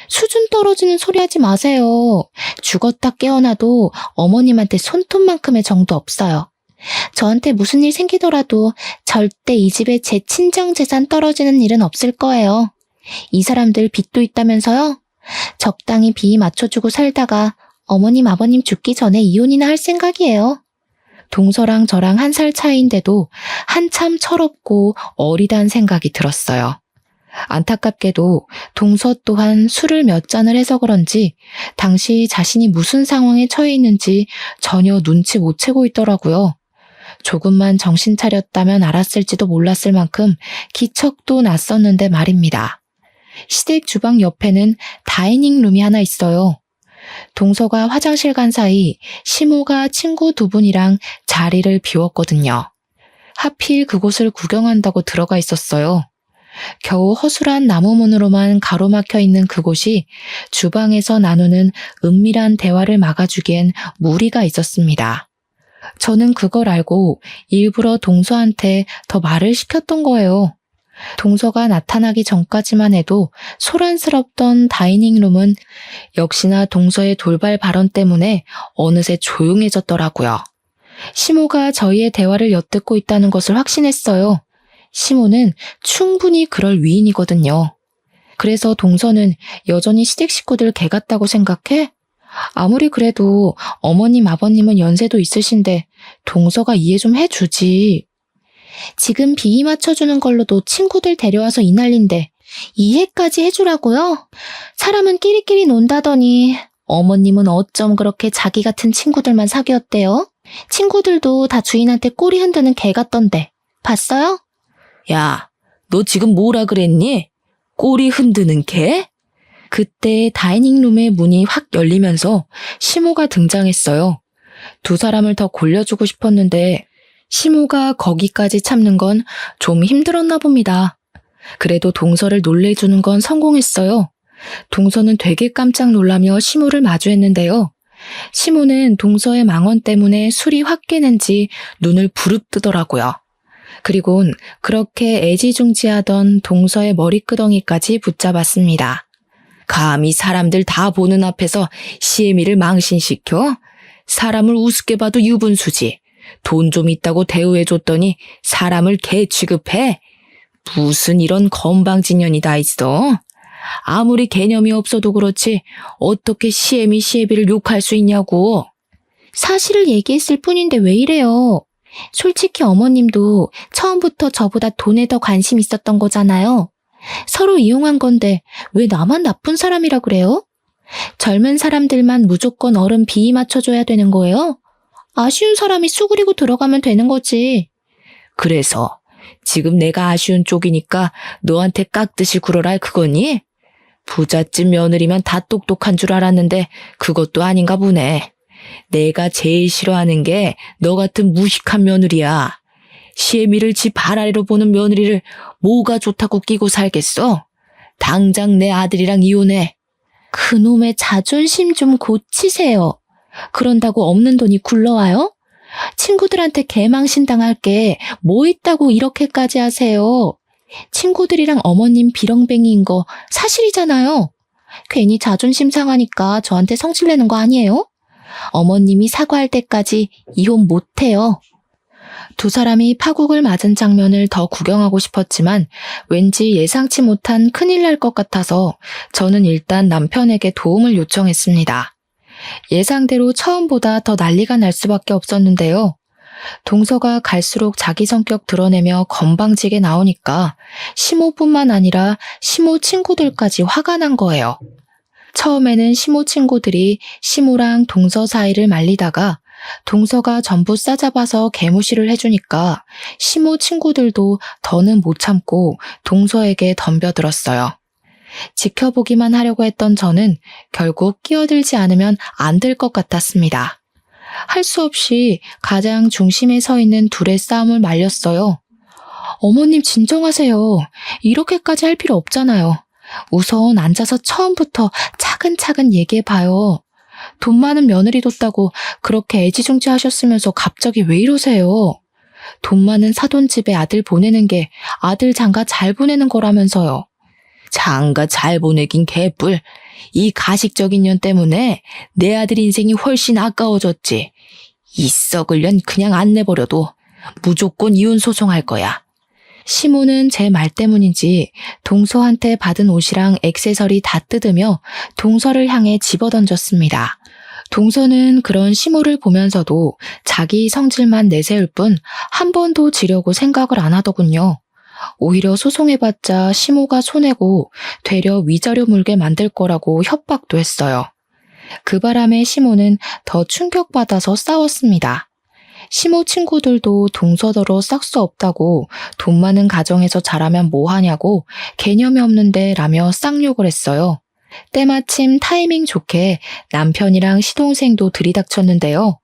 수준 떨어지는 소리 하지 마세요. 죽었다 깨어나도 어머님한테 손톱만큼의 정도 없어요. 저한테 무슨 일 생기더라도 절대 이 집에 제 친정 재산 떨어지는 일은 없을 거예요. 이 사람들 빚도 있다면서요? 적당히 비위 맞춰주고 살다가 어머님 아버님 죽기 전에 이혼이나 할 생각이에요. 동서랑 저랑 1살 차이인데도 한참 철없고 어리다는 생각이 들었어요. 안타깝게도 동서 또한 술을 몇 잔을 해서 그런지 당시 자신이 무슨 상황에 처해 있는지 전혀 눈치 못 채고 있더라고요. 조금만 정신 차렸다면 알았을지도 몰랐을 만큼 기척도 났었는데 말입니다. 시댁 주방 옆에는 다이닝 룸이 하나 있어요. 동서가 화장실 간 사이 시모가 친구 두 분이랑 자리를 비웠거든요. 하필 그곳을 구경한다고 들어가 있었어요. 겨우 허술한 나무문으로만 가로막혀 있는 그곳이 주방에서 나누는 은밀한 대화를 막아주기엔 무리가 있었습니다. 저는 그걸 알고 일부러 동서한테 더 말을 시켰던 거예요. 동서가 나타나기 전까지만 해도 소란스럽던 다이닝룸은 역시나 동서의 돌발 발언 때문에 어느새 조용해졌더라고요. 시모가 저희의 대화를 엿듣고 있다는 것을 확신했어요. 시모는 충분히 그럴 위인이거든요. 그래서 동서는 여전히 시댁 식구들 개 같다고 생각해? 아무리 그래도 어머님, 아버님은 연세도 있으신데 동서가 이해 좀 해주지. 지금 비위 맞춰주는 걸로도 친구들 데려와서 이 난린데 이해까지 해주라고요? 사람은 끼리끼리 논다더니 어머님은 어쩜 그렇게 자기 같은 친구들만 사귀었대요? 친구들도 다 주인한테 꼬리 흔드는 개 같던데 봤어요? 야, 너 지금 뭐라 그랬니? 꼬리 흔드는 개? 그때 다이닝룸의 문이 확 열리면서 시모가 등장했어요. 두 사람을 더 골려주고 싶었는데 시모가 거기까지 참는 건 좀 힘들었나 봅니다. 그래도 동서를 놀래주는 건 성공했어요. 동서는 되게 깜짝 놀라며 시모를 마주했는데요. 시모는 동서의 망언 때문에 술이 확 깨는지 눈을 부릅뜨더라고요. 그리곤 그렇게 애지중지하던 동서의 머리끄덩이까지 붙잡았습니다. 감히 사람들 다 보는 앞에서 시애미를 망신시켜? 사람을 우습게 봐도 유분수지. 돈 좀 있다고 대우해줬더니 사람을 개 취급해? 무슨 이런 건방진년이 다 있어? 아무리 개념이 없어도 그렇지 어떻게 시애미를 욕할 수 있냐고. 사실을 얘기했을 뿐인데 왜 이래요? 솔직히 어머님도 처음부터 저보다 돈에 더 관심 있었던 거잖아요. 서로 이용한 건데 왜 나만 나쁜 사람이라 그래요? 젊은 사람들만 무조건 어른 비위 맞춰줘야 되는 거예요? 아쉬운 사람이 수그리고 들어가면 되는 거지. 그래서 지금 내가 아쉬운 쪽이니까 너한테 깍듯이 굴어라 그거니? 부잣집 며느리면 다 똑똑한 줄 알았는데 그것도 아닌가 보네. 내가 제일 싫어하는 게 너 같은 무식한 며느리야. 시애미를 집 아래로 보는 며느리를 뭐가 좋다고 끼고 살겠어? 당장 내 아들이랑 이혼해. 그놈의 자존심 좀 고치세요. 그런다고 없는 돈이 굴러와요? 친구들한테 개망신 당할 게 뭐 있다고 이렇게까지 하세요? 친구들이랑 어머님 비렁뱅이인 거 사실이잖아요. 괜히 자존심 상하니까 저한테 성질내는 거 아니에요? 어머님이 사과할 때까지 이혼 못해요. 두 사람이 파국을 맞은 장면을 더 구경하고 싶었지만 왠지 예상치 못한 큰일 날 것 같아서 저는 일단 남편에게 도움을 요청했습니다. 예상대로 처음보다 더 난리가 날 수밖에 없었는데요. 동서가 갈수록 자기 성격 드러내며 건방지게 나오니까 시모뿐만 아니라 시모 친구들까지 화가 난 거예요. 처음에는 시모 친구들이 시모랑 동서 사이를 말리다가 동서가 전부 싸잡아서 개무시를 해주니까 시모 친구들도 더는 못 참고 동서에게 덤벼들었어요. 지켜보기만 하려고 했던 저는 결국 끼어들지 않으면 안 될 것 같았습니다. 할 수 없이 가장 중심에 서 있는 둘의 싸움을 말렸어요. 어머님 진정하세요. 이렇게까지 할 필요 없잖아요. 우선 앉아서 처음부터 차근차근 얘기해봐요. 돈 많은 며느리 뒀다고 그렇게 애지중지 하셨으면서 갑자기 왜 이러세요? 돈 많은 사돈집에 아들 보내는 게 아들 장가 잘 보내는 거라면서요. 장가 잘 보내긴 개뿔. 이 가식적인 년 때문에 내 아들 인생이 훨씬 아까워졌지. 이 썩을 년 그냥 안 내버려도 무조건 이혼 소송할 거야. 시모는 제 말 때문인지 동서한테 받은 옷이랑 액세서리 다 뜯으며 동서를 향해 집어던졌습니다. 동서는 그런 시모를 보면서도 자기 성질만 내세울 뿐 한 번도 지려고 생각을 안 하더군요. 오히려 소송해봤자 시모가 손해고 되려 위자료 물게 만들 거라고 협박도 했어요. 그 바람에 시모는 더 충격받아서 싸웠습니다. 시모 친구들도 동서더러 싹 수 없다고 돈 많은 가정에서 자라면 뭐하냐고 개념이 없는데 라며 쌍욕을 했어요. 때마침 타이밍 좋게 남편이랑 시동생도 들이닥쳤는데요.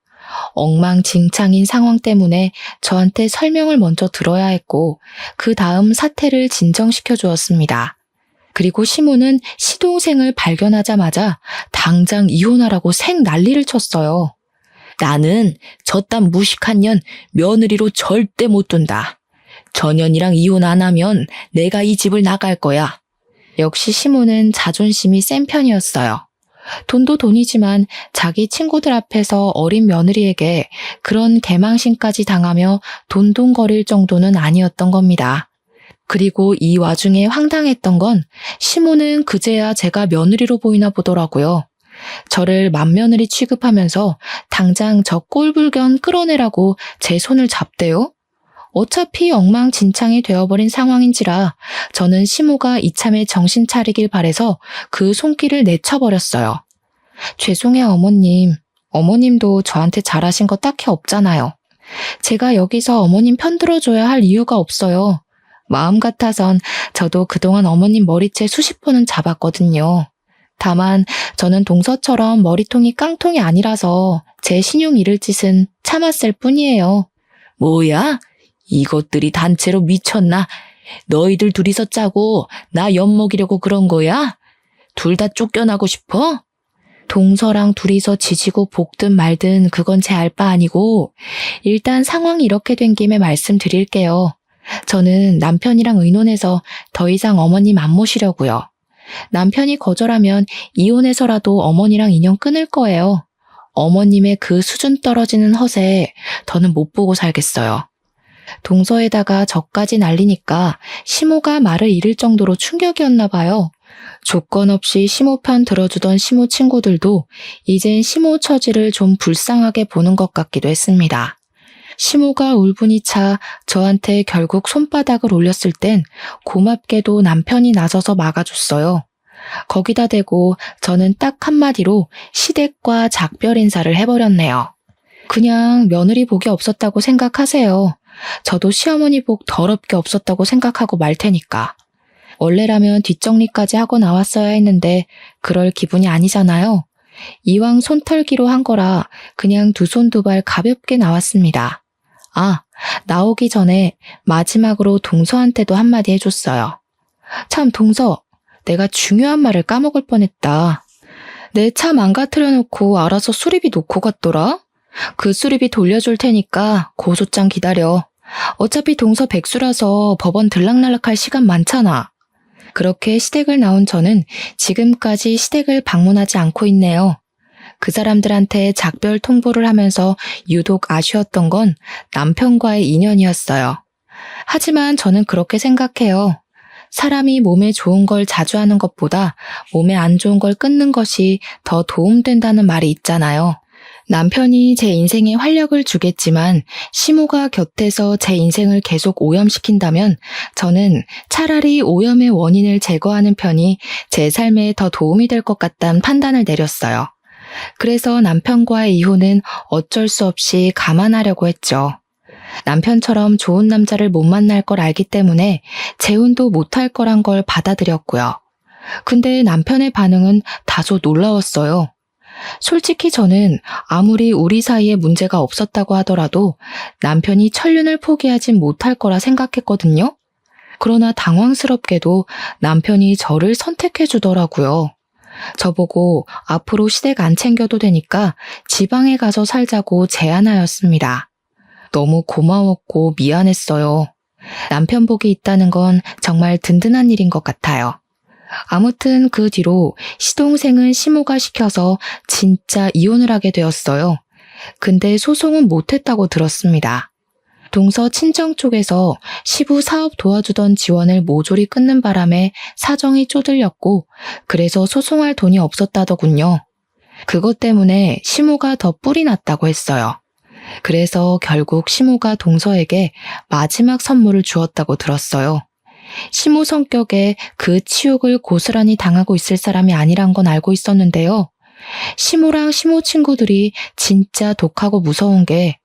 엉망진창인 상황 때문에 저한테 설명을 먼저 들어야 했고 그 다음 사태를 진정시켜 주었습니다. 그리고 시모는 시동생을 발견하자마자 당장 이혼하라고 생 난리를 쳤어요. 나는 저딴 무식한 년 며느리로 절대 못 둔다. 저 년이랑 이혼 안 하면 내가 이 집을 나갈 거야. 역시 시모는 자존심이 센 편이었어요. 돈도 돈이지만 자기 친구들 앞에서 어린 며느리에게 그런 개망신까지 당하며 돈돈거릴 정도는 아니었던 겁니다. 그리고 이 와중에 황당했던 건 시모는 그제야 제가 며느리로 보이나 보더라고요. 저를 맏며느리 취급하면서 당장 저 꼴불견 끌어내라고 제 손을 잡대요. 어차피 엉망진창이 되어버린 상황인지라 저는 시모가 이참에 정신 차리길 바래서 그 손길을 내쳐버렸어요. 죄송해요 어머님. 어머님도 저한테 잘하신 거 딱히 없잖아요. 제가 여기서 어머님 편들어줘야 할 이유가 없어요. 마음 같아선 저도 그동안 어머님 머리채 수십 번은 잡았거든요. 다만 저는 동서처럼 머리통이 깡통이 아니라서 제 신용 잃을 짓은 참았을 뿐이에요. 뭐야? 이것들이 단체로 미쳤나? 너희들 둘이서 짜고 나 엿먹이려고 그런 거야? 둘 다 쫓겨나고 싶어? 동서랑 둘이서 지지고 볶든 말든 그건 제 알 바 아니고 일단 상황이 이렇게 된 김에 말씀드릴게요. 저는 남편이랑 의논해서 더 이상 어머님 안 모시려고요. 남편이 거절하면 이혼해서라도 어머니랑 인연 끊을 거예요. 어머님의 그 수준 떨어지는 허세 더는 못 보고 살겠어요. 동서에다가 저까지 날리니까 시모가 말을 잃을 정도로 충격이었나 봐요. 조건 없이 시모 편 들어주던 시모 친구들도 이젠 시모 처지를 좀 불쌍하게 보는 것 같기도 했습니다. 시모가 울분이 차 저한테 결국 손바닥을 올렸을 땐 고맙게도 남편이 나서서 막아줬어요. 거기다 대고 저는 딱 한마디로 시댁과 작별 인사를 해버렸네요. 그냥 며느리 복이 없었다고 생각하세요. 저도 시어머니 복 더럽게 없었다고 생각하고 말 테니까. 원래라면 뒷정리까지 하고 나왔어야 했는데 그럴 기분이 아니잖아요. 이왕 손털기로 한 거라 그냥 두 손 두 발 가볍게 나왔습니다. 아, 나오기 전에 마지막으로 동서한테도 한마디 해줬어요. 참 동서, 내가 중요한 말을 까먹을 뻔했다. 내 차 망가뜨려 놓고 알아서 수리비 놓고 갔더라? 그 수리비 돌려줄 테니까 고소장 기다려. 어차피 동서 백수라서 법원 들락날락할 시간 많잖아. 그렇게 시댁을 나온 저는 지금까지 시댁을 방문하지 않고 있네요. 그 사람들한테 작별 통보를 하면서 유독 아쉬웠던 건 남편과의 인연이었어요. 하지만 저는 그렇게 생각해요. 사람이 몸에 좋은 걸 자주 하는 것보다 몸에 안 좋은 걸 끊는 것이 더 도움된다는 말이 있잖아요. 남편이 제 인생에 활력을 주겠지만 시모가 곁에서 제 인생을 계속 오염시킨다면 저는 차라리 오염의 원인을 제거하는 편이 제 삶에 더 도움이 될 것 같다는 판단을 내렸어요. 그래서 남편과의 이혼은 어쩔 수 없이 감안하려고 했죠. 남편처럼 좋은 남자를 못 만날 걸 알기 때문에 재혼도 못할 거란 걸 받아들였고요. 근데 남편의 반응은 다소 놀라웠어요. 솔직히 저는 아무리 우리 사이에 문제가 없었다고 하더라도 남편이 천륜을 포기하진 못할 거라 생각했거든요. 그러나 당황스럽게도 남편이 저를 선택해 주더라고요. 저보고 앞으로 시댁 안 챙겨도 되니까 지방에 가서 살자고 제안하였습니다. 너무 고마웠고 미안했어요. 남편 복이 있다는 건 정말 든든한 일인 것 같아요. 아무튼 그 뒤로 시동생은 시모가 시켜서 진짜 이혼을 하게 되었어요. 근데 소송은 못했다고 들었습니다. 동서 친정 쪽에서 시부 사업 도와주던 지원을 모조리 끊는 바람에 사정이 쪼들렸고 그래서 소송할 돈이 없었다더군요. 그것 때문에 시모가 더 뿔이 났다고 했어요. 그래서 결국 시모가 동서에게 마지막 선물을 주었다고 들었어요. 시모 성격에 그 치욕을 고스란히 당하고 있을 사람이 아니란 건 알고 있었는데요. 시모랑 시모 친구들이 진짜 독하고 무서운 게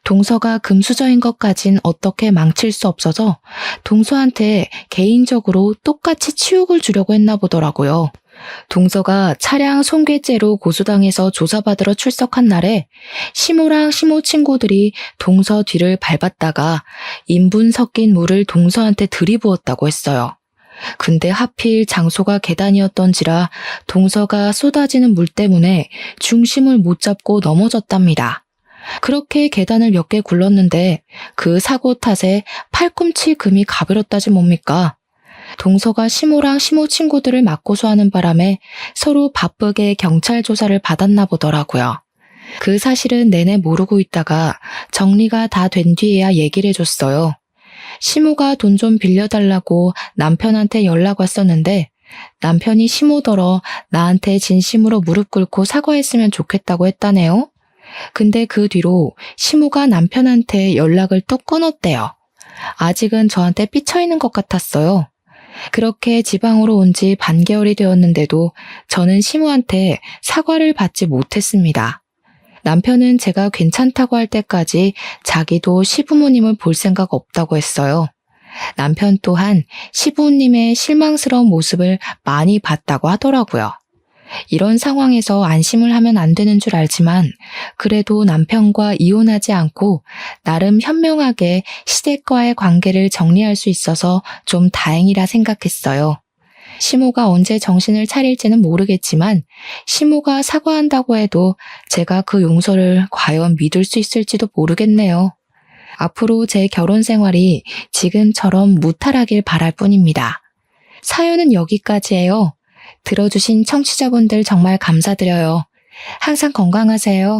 동서가 금수저인 것까진 어떻게 망칠 수 없어서 동서한테 개인적으로 똑같이 치욕을 주려고 했나 보더라고요. 동서가 차량 손괴죄로 고소당해서 조사받으러 출석한 날에 시모랑 시모 친구들이 동서 뒤를 밟았다가 인분 섞인 물을 동서한테 들이부었다고 했어요. 근데 하필 장소가 계단이었던지라 동서가 쏟아지는 물 때문에 중심을 못 잡고 넘어졌답니다. 그렇게 계단을 몇 개 굴렀는데 그 사고 탓에 팔꿈치 금이 가버렸다지 뭡니까? 동서가 시모랑 시모 친구들을 맞고소하는 바람에 서로 바쁘게 경찰 조사를 받았나 보더라고요. 그 사실은 내내 모르고 있다가 정리가 다 된 뒤에야 얘기를 해줬어요. 시모가 돈 좀 빌려달라고 남편한테 연락 왔었는데 남편이 시모더러 나한테 진심으로 무릎 꿇고 사과했으면 좋겠다고 했다네요. 근데 그 뒤로 시모가 남편한테 연락을 또 끊었대요. 아직은 저한테 삐쳐있는 것 같았어요. 그렇게 지방으로 온 지 반개월이 되었는데도 저는 시모한테 사과를 받지 못했습니다. 남편은 제가 괜찮다고 할 때까지 자기도 시부모님을 볼 생각 없다고 했어요. 남편 또한 시부모님의 실망스러운 모습을 많이 봤다고 하더라고요. 이런 상황에서 안심을 하면 안 되는 줄 알지만 그래도 남편과 이혼하지 않고 나름 현명하게 시댁과의 관계를 정리할 수 있어서 좀 다행이라 생각했어요. 시모가 언제 정신을 차릴지는 모르겠지만 시모가 사과한다고 해도 제가 그 용서를 과연 믿을 수 있을지도 모르겠네요. 앞으로 제 결혼 생활이 지금처럼 무탈하길 바랄 뿐입니다. 사연은 여기까지예요. 들어주신 청취자분들 정말 감사드려요. 항상 건강하세요.